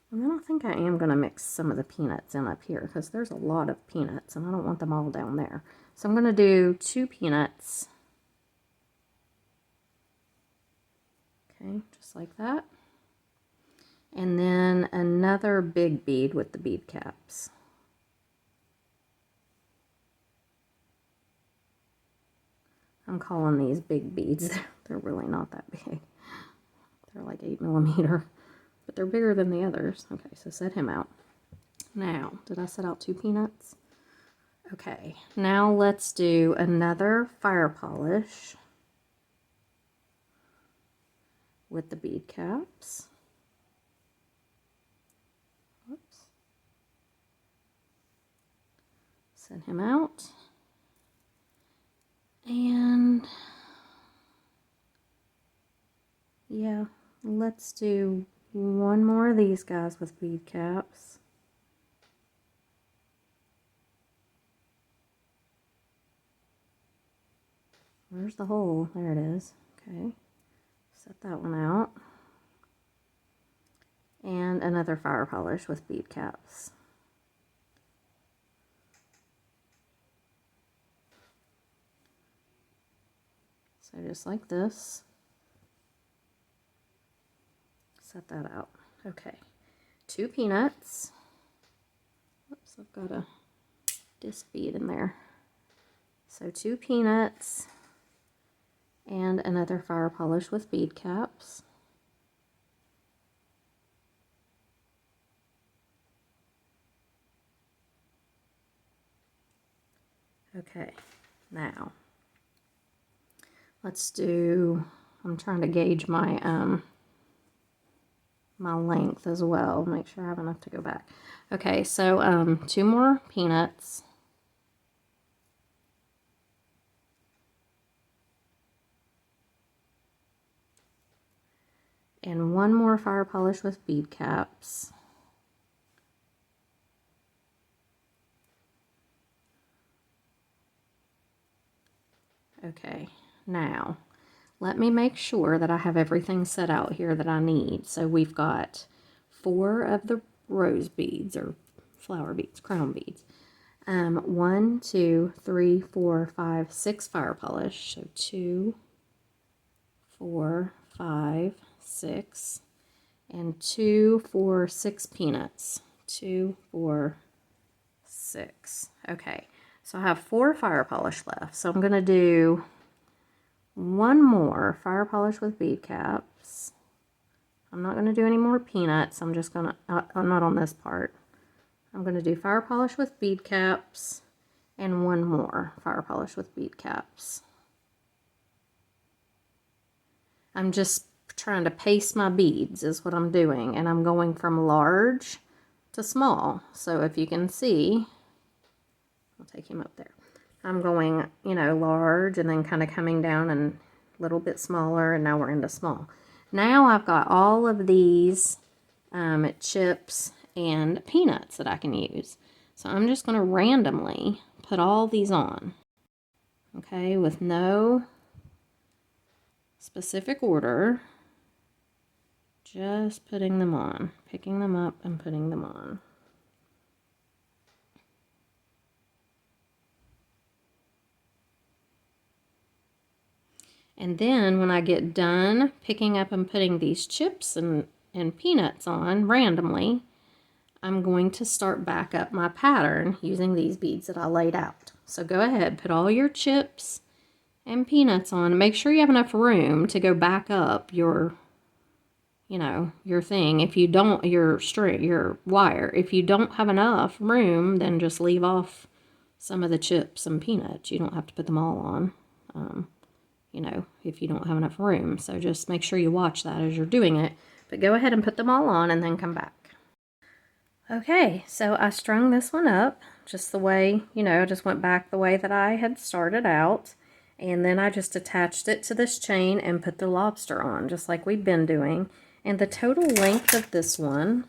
Speaker 1: And then I think I am going to mix some of the peanuts in up here because there's a lot of peanuts and I don't want them all down there. So I'm going to do 2 peanuts. Okay, just like that. And then another big bead with the bead caps. I'm calling these big beads. They're really not that big. They're like 8mm, but they're bigger than the others. Okay, so set him out. Now, did I set out 2 peanuts? Okay, now let's do another fire polish with the bead caps. Whoops. Set him out. And yeah, let's do one more of these guys with bead caps. Where's the hole? There it is. Okay, set that one out. And another fire polish with bead caps. So just like this. Set that out. Okay, 2 peanuts. Oops, I've got a disc bead in there. So 2 peanuts and another fire polish with bead caps. Okay, now let's do, I'm trying to gauge my my length as well, make sure I have enough to go back. Okay, so 2 more peanuts. And 1 more fire polish with bead caps. Okay, now let me make sure that I have everything set out here that I need. So we've got 4 of the rose beads or flower beads, crown beads. 1, 2, 3, 4, 5, 6 fire polish. So 2, 4, 5, 6, and 2, 4, 6 peanuts. 2, 4, 6. Okay, so I have 4 fire polish left. So I'm going to do 1 more fire polish with bead caps. I'm not going to do any more peanuts. I'm just going to, I'm not on this part. I'm going to do fire polish with bead caps and 1 more fire polish with bead caps. I'm just trying to pace my beads is what I'm doing, and I'm going from large to small. So if you can see, I'll take him up there. I'm going, you know, large and then kind of coming down and a little bit smaller, and now we're into small. Now I've got all of these chips and peanuts that I can use. So I'm just going to randomly put all these on, okay, with no specific order, just putting them on, picking them up and putting them on. And then when I get done picking up and putting these chips and peanuts on randomly, I'm going to start back up my pattern using these beads that I laid out. So go ahead, put all your chips and peanuts on. Make sure you have enough room to go back up your you know, your thing. If you don't, your string, your wire, if you don't have enough room, then just leave off some of the chips and peanuts. You don't have to put them all on, you know, if you don't have enough room. So just make sure you watch that as you're doing it. But go ahead and put them all on and then come back. Okay, so I strung this one up just the way, you know, I just went back the way that I had started out. And then I just attached it to this chain and put the lobster on, just like we've been doing. And the total length of this one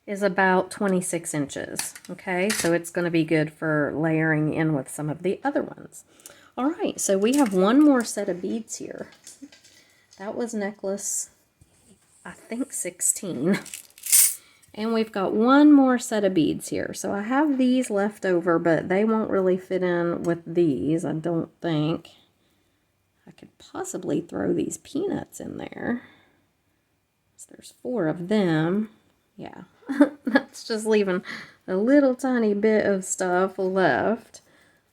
Speaker 1: is about 26 inches. Okay, so it's going to be good for layering in with some of the other ones. All right, so we have one more set of beads here. That was necklace, I think 16. And we've got one more set of beads here. So I have these left over, but they won't really fit in with these, I don't think. I could possibly throw these peanuts in there. So there's 4 of them. Yeah, that's just leaving a little tiny bit of stuff left.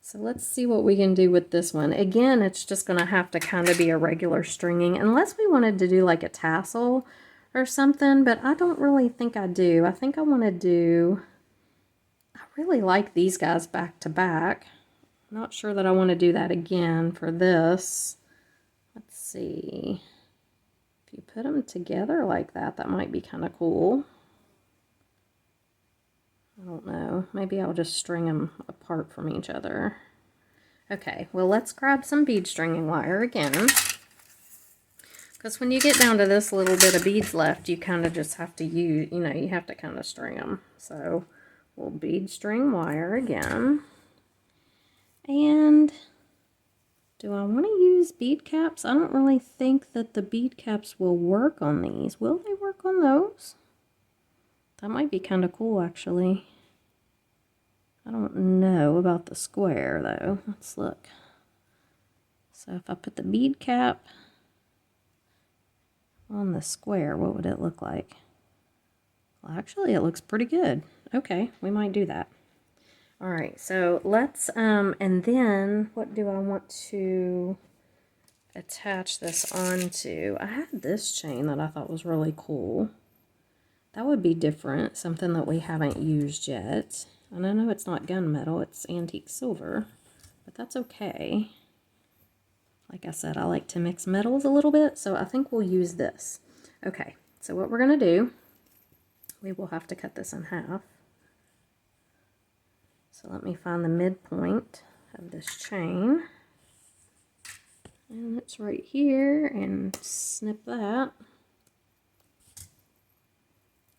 Speaker 1: So let's see what we can do with this one. Again, it's just going to have to kind of be a regular stringing, unless we wanted to do like a tassel or something, but I don't really think I do. I think I want to do, I really like these guys back to back. I'm not sure that I want to do that again for this. Let's see. If you put them together like that, that might be kind of cool. I don't know. Maybe I'll just string them apart from each other. Okay, well, let's grab some bead stringing wire again. Because when you get down to this little bit of beads left, you kind of just have to use, you know, you have to kind of string them. So we'll bead string wire again. And do I want to use bead caps? I don't really think that the bead caps will work on these. Will they work on those? That might be kind of cool, actually. I don't know about the square, though. Let's look. So if I put the bead cap on the square, what would it look like? Well, actually, it looks pretty good. Okay, we might do that. All right, so let's, and then what do I want to attach this onto? I had this chain that I thought was really cool. That would be different, something that we haven't used yet. And I know it's not gunmetal, it's antique silver, but that's okay. Like I said, I like to mix metals a little bit, so I think we'll use this. Okay, so what we're going to do, we will have to cut this in half. So let me find the midpoint of this chain. And it's right here, and snip that.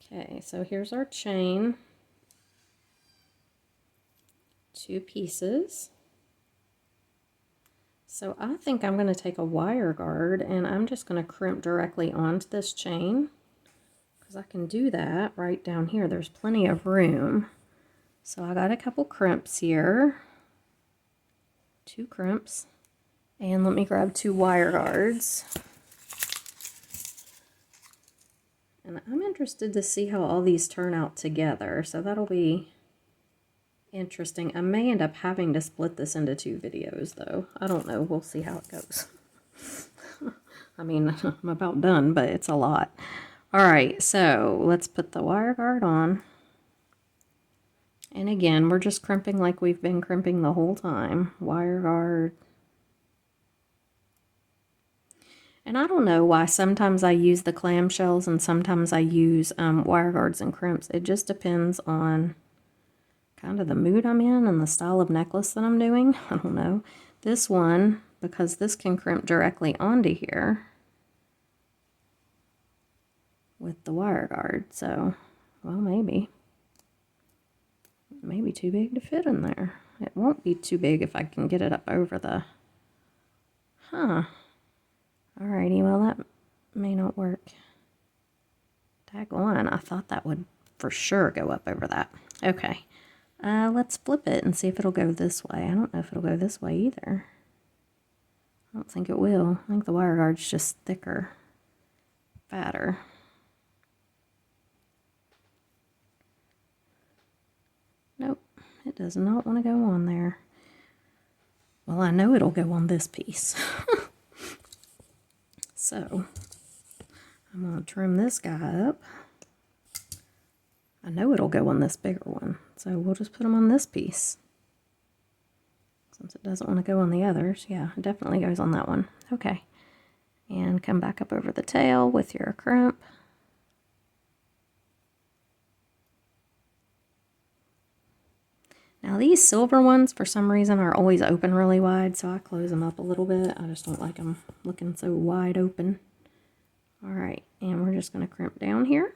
Speaker 1: Okay, so here's our chain. 2 pieces. So I think I'm going to take a wire guard and I'm just going to crimp directly onto this chain, because I can do that right down here. There's plenty of room. So I got a couple crimps here, 2 crimps, and let me grab 2 wire guards. And I'm interested to see how all these turn out together, so that'll be interesting. I may end up having to split this into 2 videos, though. I don't know. We'll see how it goes. I mean, I'm about done, but it's a lot. All right, so let's put the wire guard on. And again, we're just crimping like we've been crimping the whole time. Wire guard. And I don't know why sometimes I use the clamshells and sometimes I use wire guards and crimps. It just depends on kind of the mood I'm in and the style of necklace that I'm doing. I don't know. This one, because this can crimp directly onto here with the wire guard. So, well, maybe too big to fit in there. It won't be too big if I can get it up over the, Alrighty, well, that may not work. Daggone, I thought that would for sure go up over that. Okay. Let's flip it and see if it'll go this way. I don't know if it'll go this way either. I don't think it will. I think the wire guard's just thicker, fatter. Nope, it does not want to go on there. Well, I know it'll go on this piece. So, I'm going to trim this guy up. I know it'll go on this bigger one, so we'll just put them on this piece. Since it doesn't want to go on the others, yeah, it definitely goes on that one. Okay, and come back up over the tail with your crimp. Now these silver ones, for some reason, are always open really wide, so I close them up a little bit. I just don't like them looking so wide open. All right, and we're just going to crimp down here,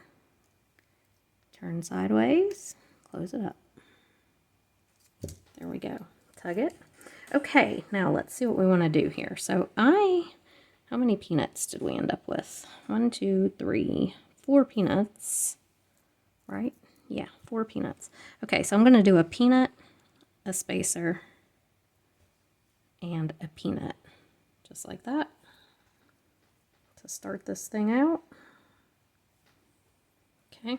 Speaker 1: turn sideways, close it up. There we go. Tug it. Okay, now let's see what we want to do here. So how many peanuts did we end up with? 1, 2, 3, 4 peanuts, right? Yeah, 4 peanuts. Okay, so I'm going to do a peanut, a spacer, and a peanut, just like that, to start this thing out. Okay.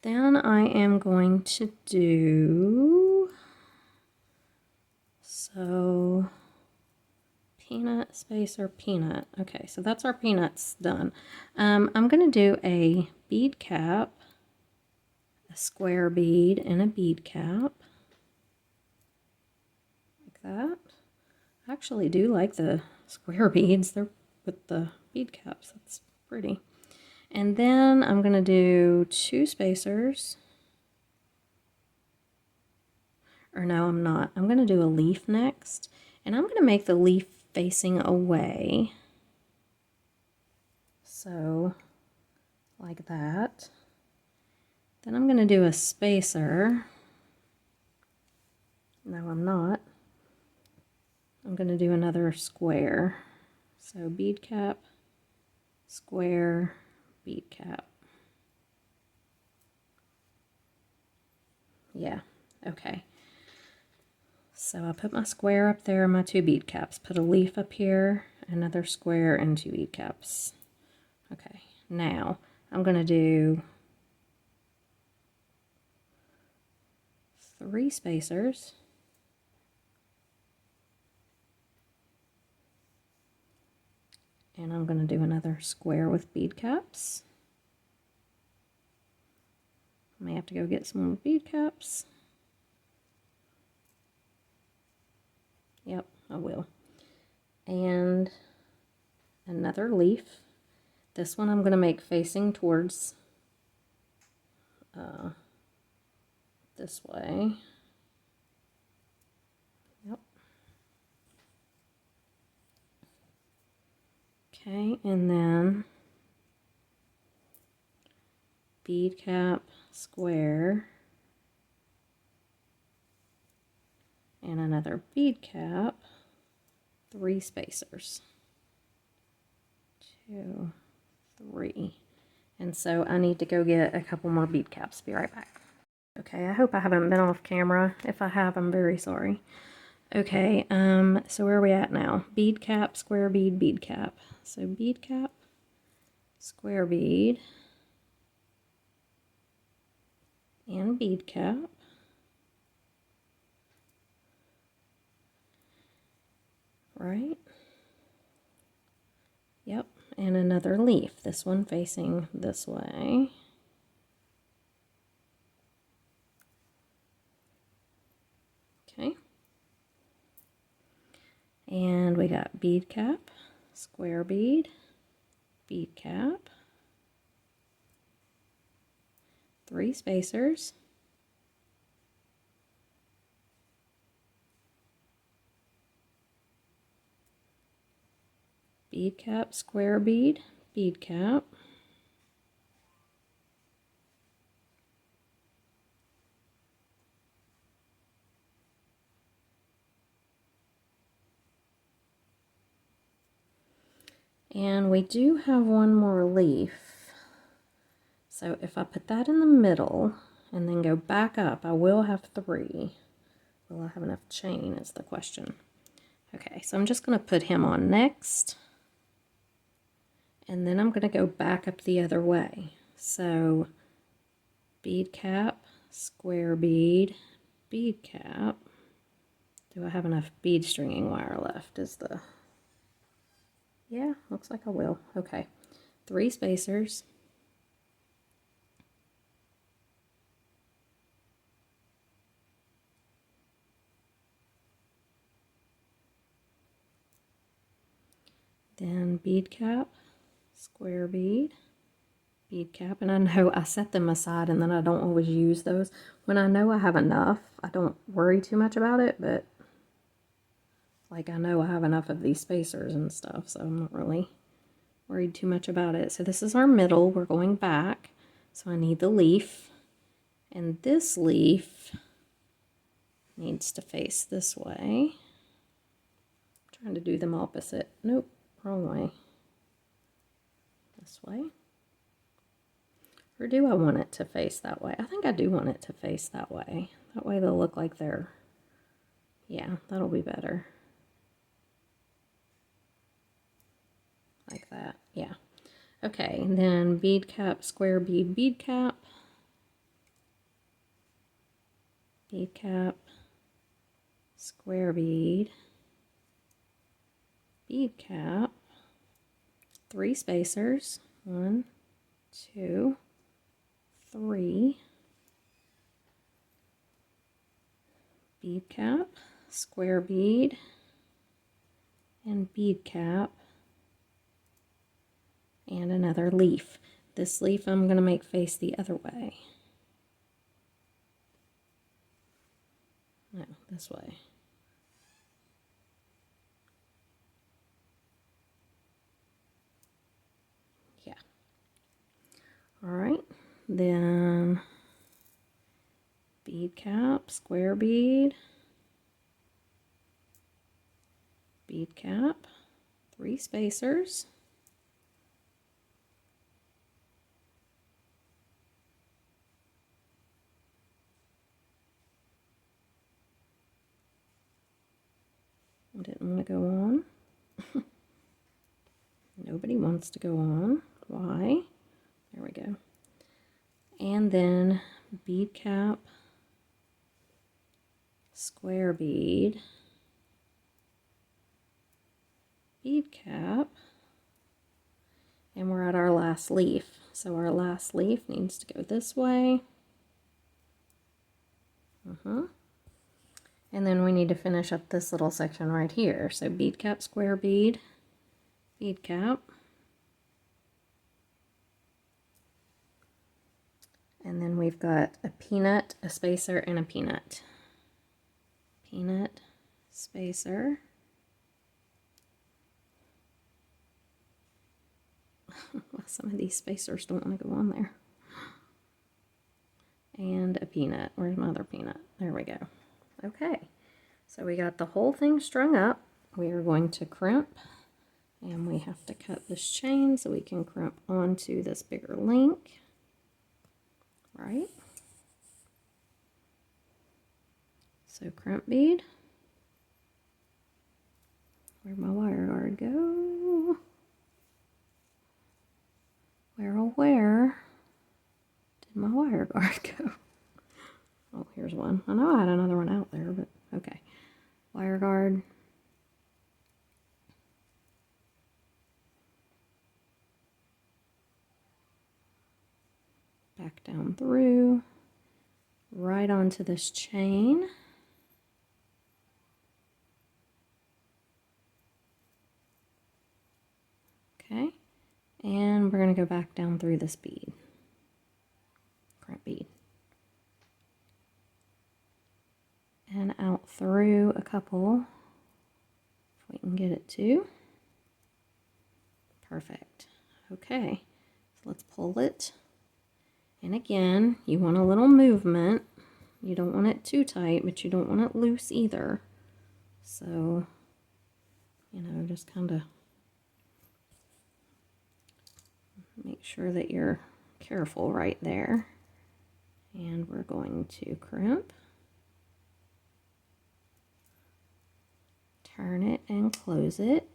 Speaker 1: Then I am going to do, so peanut, spacer, peanut. Okay, so that's our peanuts done. I'm going to do a bead cap, a square bead, and a bead cap, like that. I actually do like the square beads. They're with the bead caps. That's pretty. And then I'm going to do 2 spacers. Or no, I'm not. I'm going to do a leaf next. And I'm going to make the leaf facing away. So, like that. Then I'm going to do a spacer. No, I'm not. I'm going to do another square. So bead cap, square, bead cap. Yeah, okay. So I put my square up there, my 2 bead caps. Put a leaf up here, another square, and 2 bead caps. Okay, now I'm going to do 3 spacers. And I'm going to do another square with bead caps. I may have to go get some more bead caps. Yep, I will. And another leaf. This one I'm going to make facing towards this way. Yep. Okay, and then bead cap, square, and another bead cap, 3 spacers. 2, 3. And so I need to go get a couple more bead caps. Be right back. Okay, I hope I haven't been off camera. If I have, I'm very sorry. Okay, so where are we at now? Bead cap, square bead, bead cap. So bead cap, square bead, and bead cap. Right? Yep, and another leaf. This one facing this way. Okay. And we got bead cap, square bead, bead cap, 3 spacers, bead cap, square bead, bead cap, and we do have one more leaf. So if I put that in the middle and then go back up, I will have 3. Will I have enough chain is the question. Okay, so I'm just going to put him on next. And then I'm going to go back up the other way. So bead cap, square bead, bead cap. Do I have enough bead stringing wire left? Yeah, looks like I will. Okay. 3 spacers. Then bead cap, square bead, bead cap, and I know I set them aside and then I don't always use those. When I know I have enough, I don't worry too much about it, but like I know I have enough of these spacers and stuff, so I'm not really worried too much about it. So this is our middle, we're going back, so I need the leaf, and this leaf needs to face this way. I'm trying to do them opposite. Nope, wrong way. This way. Or do I want it to face that way? I think I do want it to face that way. That way they'll look like they're, yeah, that'll be better. Like that, yeah. Okay, then bead cap, square bead, bead cap. Bead cap, square bead, bead cap, 3 spacers, 1, 2, 3, bead cap, square bead, and bead cap, and another leaf. This leaf I'm going to make face the other way. No, this way. Yeah. All right, then bead cap, square bead, bead cap, 3 spacers, I didn't want to go on. Nobody wants to go on. Why? There we go. And then bead cap, square bead, bead cap, and we're at our last leaf. So our last leaf needs to go this way. And then we need to finish up this little section right here. So bead cap, square bead, bead cap. And then we've got a peanut, a spacer, and a peanut. Peanut, spacer. Well, some of these spacers don't want to go on there. And a peanut. Where's my other peanut? There we go. Okay, so we got the whole thing strung up. We are going to crimp, and we have to cut this chain so we can crimp onto this bigger link, right? So crimp bead. Where'd my wire guard go? Where did my wire guard go? Oh, here's one. I know I had another one out there, but okay. Wire guard. Back down through, right onto this chain. Okay, and we're going to go back down through this bead. Crimp bead. And out through a couple, if we can get it to. Perfect. Okay, so let's pull it. And again, you want a little movement. You don't want it too tight, but you don't want it loose either. So, you know, just kind of make sure that you're careful right there. And we're going to crimp. Turn it and close it.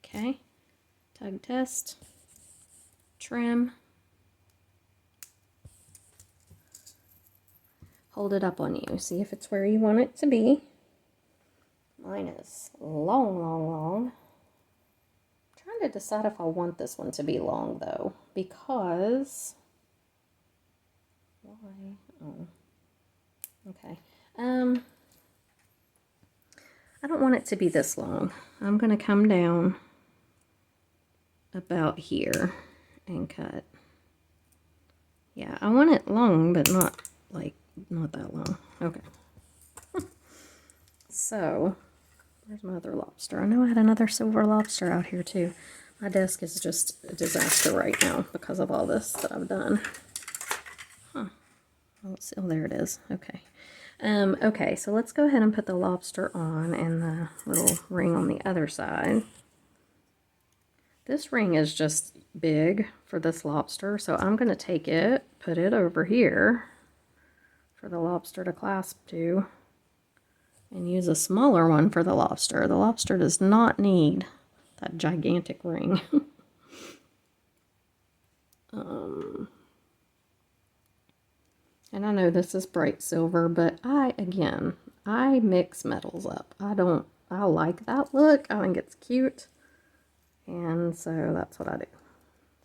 Speaker 1: Okay, tug test, trim, hold it up on you, see if it's where you want it to be. Mine is long, long, long. I'm trying to decide if I want this one to be long though, because why? Oh, okay. I don't want it to be this long. I'm gonna come down about here and cut. Yeah, I want it long, but not like not that long. Okay. So, where's my other lobster? I know I had another silver lobster out here too. My desk is just a disaster right now because of all this that I've done. Huh. Oh, let's see. Oh, there it is. Okay. Okay, so let's go ahead and put the lobster on and the little ring on the other side. This ring is just big for this lobster, so I'm going to take it, put it over here for the lobster to clasp to, and use a smaller one for the lobster. The lobster does not need that gigantic ring. And I know this is bright silver, but I mix metals up. I like that look. I think it's cute. And so that's what I do.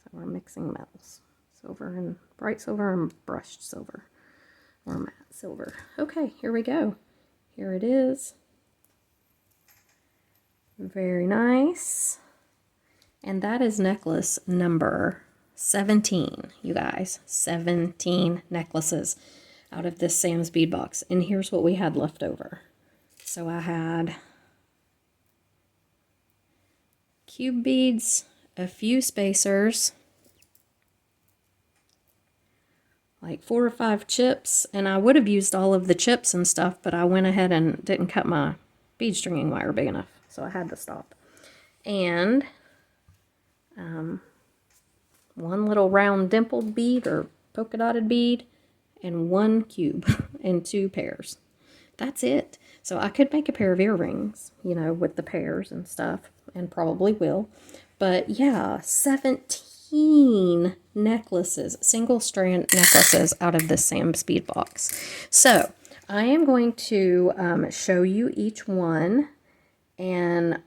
Speaker 1: So we're mixing metals. Silver and bright silver and brushed silver. Or matte silver. Okay, here we go. Here it is. Very nice. And that is necklace number 17, you guys. 17 necklaces out of this Sam's bead box. And here's what we had left over. So I had cube beads, a few spacers, like 4 or 5 chips, and I would have used all of the chips and stuff, but I went ahead and didn't cut my bead stringing wire big enough, so I had to stop. And one little round dimpled bead or polka dotted bead, and 1 cube and 2 pairs. That's it. So I could make a pair of earrings, you know, with the pairs and stuff, and probably will. But yeah, 17 necklaces, single strand necklaces out of this Sam's bead box. So I am going to show you each one and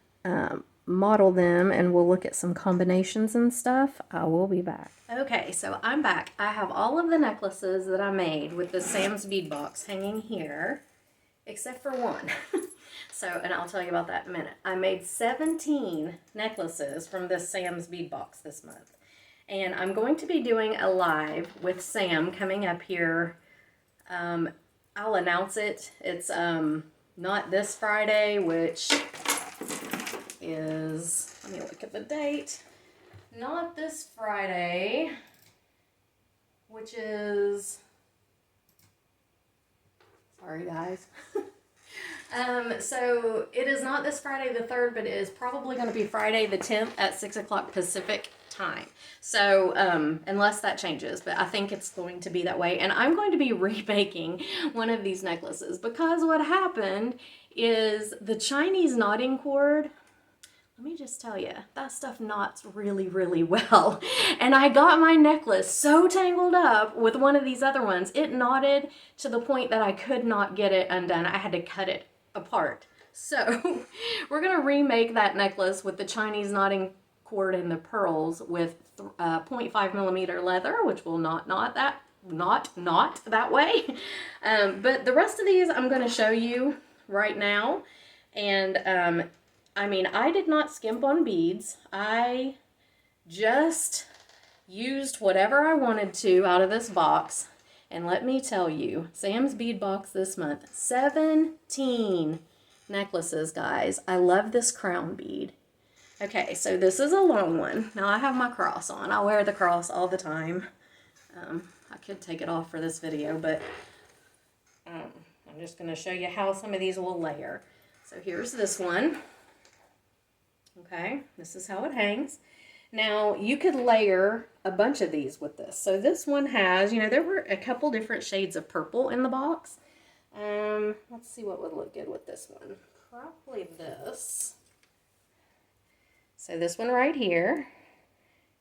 Speaker 1: model them, and we'll look at some combinations and stuff. I will be back. Okay, so I'm back. I have all of the necklaces that I made with the Sam's bead box hanging here, except for one. So, and I'll tell you about that in a minute. I made 17 necklaces from this Sam's bead box this month. And I'm going to be doing a live with Sam coming up here. I'll announce it. It's not this Friday, which is, let me look at the date. Not this Friday, which is, sorry guys. So it is not this Friday the 3rd, but it is probably going to be Friday the 10th at 6 o'clock Pacific time. So unless that changes, but I think it's going to be that way. And I'm going to be remaking one of these necklaces, because what happened is the Chinese knotting cord, let me just tell you, that stuff knots really, really well. And I got my necklace so tangled up with one of these other ones, it knotted to the point that I could not get it undone. I had to cut it apart. So we're going to remake that necklace with the Chinese knotting cord and the pearls with 0.5 millimeter leather, which will not that way. But the rest of these I'm going to show you right now. And I mean, I did not skimp on beads. I just used whatever I wanted to out of this box. And let me tell you, Sam's bead box this month, 17 necklaces, guys. I love this crown bead. Okay, so this is a long one. Now I have my cross on. I wear the cross all the time. I could take it off for this video, but I'm just going to show you how some of these will layer. So here's this one. Okay, this is how it hangs. Now, you could layer a bunch of these with this. So this one has, you know, there were a couple different shades of purple in the box. Let's see what would look good with this one. Probably this. So this one right here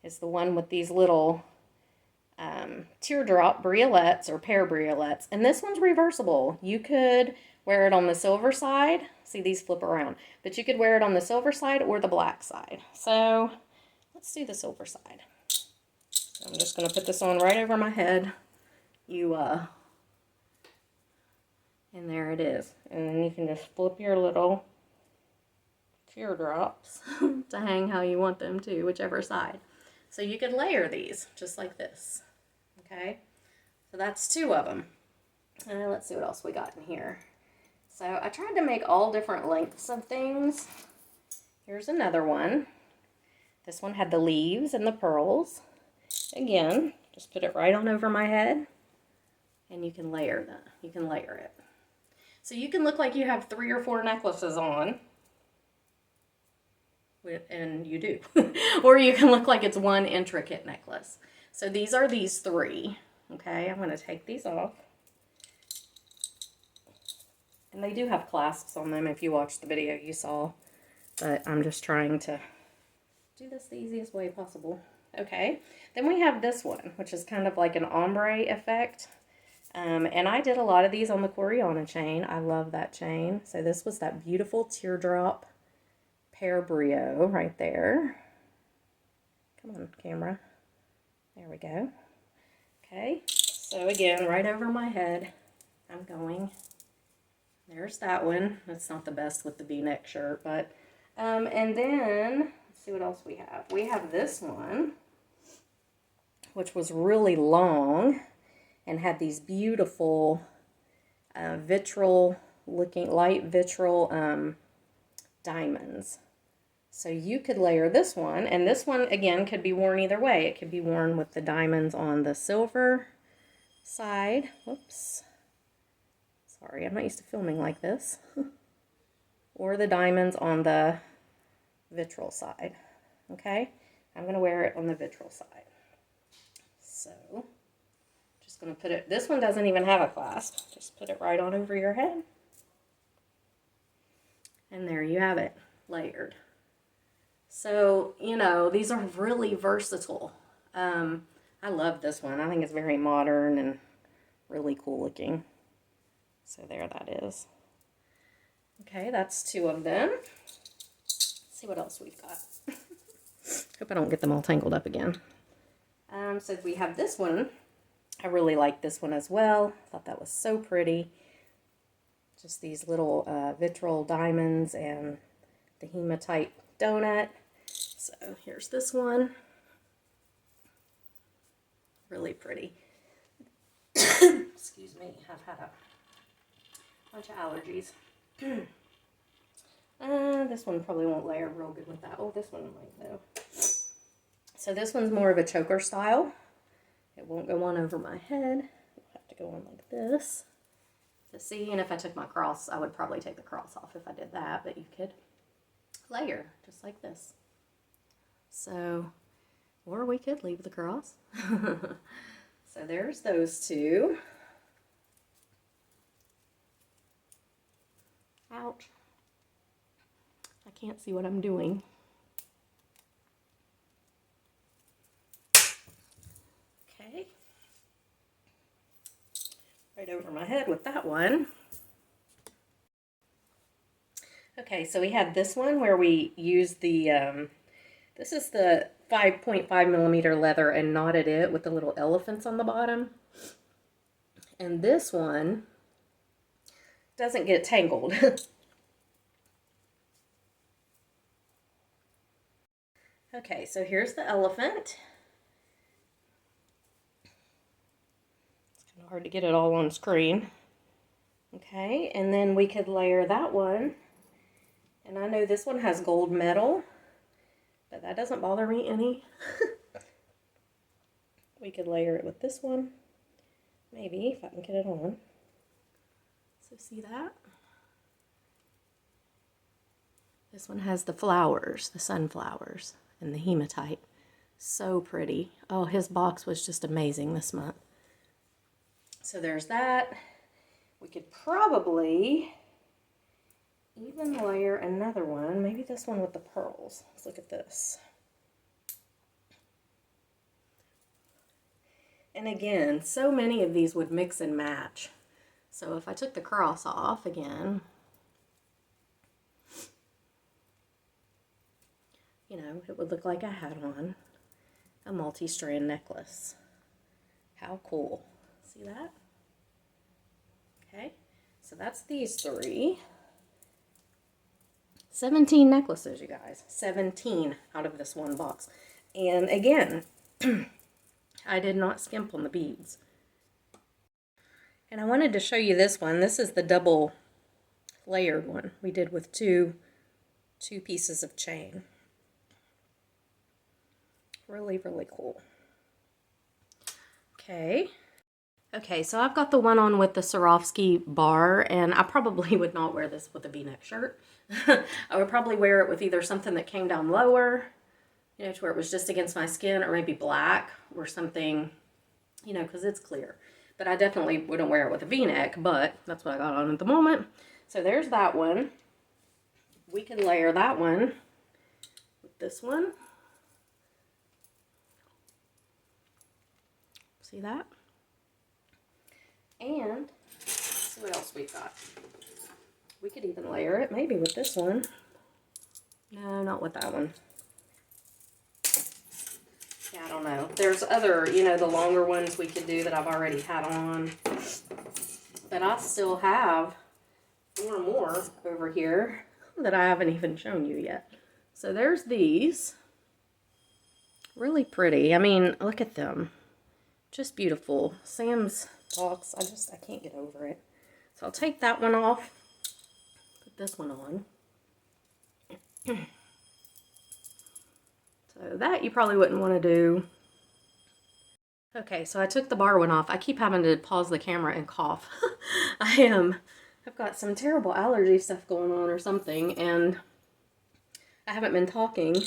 Speaker 1: is the one with these little teardrop briolets or pear briolets. And this one's reversible. You could wear it on the silver side. See, these flip around. But you could wear it on the silver side or the black side. So let's do the silver side. So I'm just going to put this on right over my head. And there it is. And then you can just flip your little teardrops to hang how you want them to, whichever side. So you could layer these just like this. Okay, so that's 2 of them. Let's see what else we got in here. So I tried to make all different lengths of things. Here's another one. This one had the leaves and the pearls. Again, just put it right on over my head, and you can layer that. You can layer it. So you can look like you have 3 or 4 necklaces on, and you do. Or you can look like it's one intricate necklace. So these are these 3. Okay, I'm going to take these off. And they do have clasps on them. If you watched the video, you saw. But I'm just trying to do this the easiest way possible. Okay, then we have this one, which is kind of like an ombre effect. And I did a lot of these on the Coriana chain. I love that chain. So this was that beautiful teardrop pear brio right there. Come on, camera. There we go. Okay, so again, right over my head, I'm going. There's that one. That's not the best with the V-neck shirt, but, and then, let's see what else we have. We have this one, which was really long and had these beautiful looking, light vitral diamonds. So you could layer this one, and this one, again, could be worn either way. It could be worn with the diamonds on the silver side. Whoops. Sorry, I'm not used to filming like this. Or the diamonds on the vitral side. Okay? I'm going to wear it on the vitral side. So, just going to put it, this one doesn't even have a clasp. Just put it right on over your head. And there you have it, layered. So, you know, these are really versatile. I love this one. I think it's very modern and really cool looking. So there that is. Okay, that's 2 of them. Let's see what else we've got. Hope I don't get them all tangled up again. So we have this one. I really like this one as well. Thought that was so pretty. Just these little vitral diamonds and the hematite donut. So here's this one. Really pretty. Excuse me, I've had a bunch of allergies. This one probably won't layer real good with that. Oh, this one might though. So this one's more of a choker style. It won't go on over my head. It'll have to go on like this. To see, and if I took my cross, I would probably take the cross off if I did that, but you could layer just like this. So, or we could leave the cross. So there's those 2. Ouch. I can't see what I'm doing. Okay. Right over my head with that one. Okay, so we have this one where we use the, this is the 5.5 millimeter leather and knotted it with the little elephants on the bottom. And this one doesn't get tangled. Okay, so here's the elephant. It's kind of hard to get it all on screen. Okay, and then we could layer that one. And I know this one has gold metal, but that doesn't bother me any. We could layer it with this one. Maybe, if I can get it on. So see that? This one has the flowers, the sunflowers, and the hematite. So pretty. Oh, his box was just amazing this month. So there's that. We could probably even layer another one. Maybe this one with the pearls. Let's look at this. And again, so many of these would mix and match. So if I took the cross off again, you know, it would look like I had on a multi-strand necklace. How cool. See that? Okay, so that's these 3. 17 necklaces, you guys. 17 out of this one box. And again, I did not skimp on the beads. And I wanted to show you this one. This is the double layered one we did with two pieces of chain. Really, really cool. Okay. Okay, so I've got the one on with the Swarovski bar, and I probably would not wear this with a V-neck shirt. I would probably wear it with either something that came down lower, you know, to where it was just against my skin, or maybe black or something, you know, because it's clear. But I definitely wouldn't wear it with a V-neck, but that's what I got on at the moment. So there's that one. We can layer that one with this one. See that? And let's see what else we've got. We could even layer it maybe with this one. No, not with that one. Yeah, I don't know. There's other, you know, the longer ones we could do that I've already had on. But I still have 4 more over here that I haven't even shown you yet. So there's these. Really pretty. I mean, look at them. Just beautiful. Sam's box. I can't get over it. So I'll take that one off. Put this one on. So that you probably wouldn't want to do. Okay, so I took the bar one off. I keep having to pause the camera and cough. I've got some terrible allergy stuff going on or something, and I haven't been talking.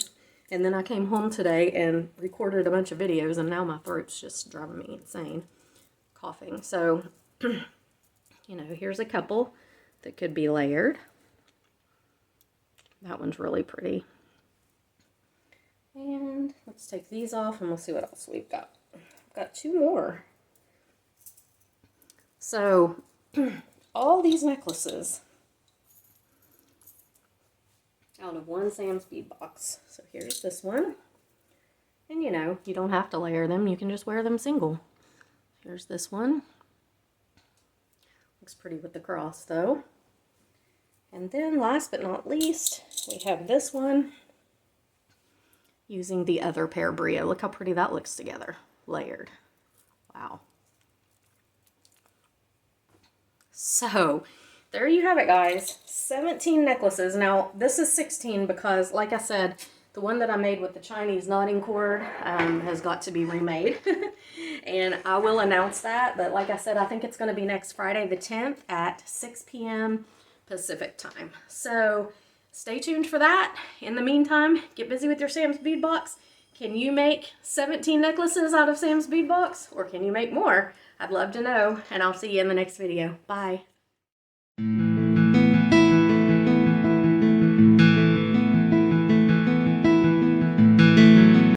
Speaker 1: And then I came home today and recorded a bunch of videos, and now my throat's just driving me insane, coughing. So, you know, here's a couple that could be layered. That one's really pretty. And let's take these off and we'll see what else we've got. I've got 2 more. So all these necklaces out of one Sam's bead box. So here's this one. And you know, you don't have to layer them. You can just wear them single. Here's this one. Looks pretty with the cross though. And then last but not least, we have this one using the other pair brio. Look how pretty that looks together, layered. Wow. So there you have it, guys. 17 necklaces. Now this is 16 because, like I said, the one that I made with the Chinese knotting cord has got to be remade. And I will announce that, but like I said, I think it's going to be next Friday the 10th at 6 p.m. Pacific time. So stay tuned for that. In the meantime, get busy with your Sam's bead box. Can you make 17 necklaces out of Sam's bead box, or can you make more? I'd love to know, and I'll see you in the next video. Bye.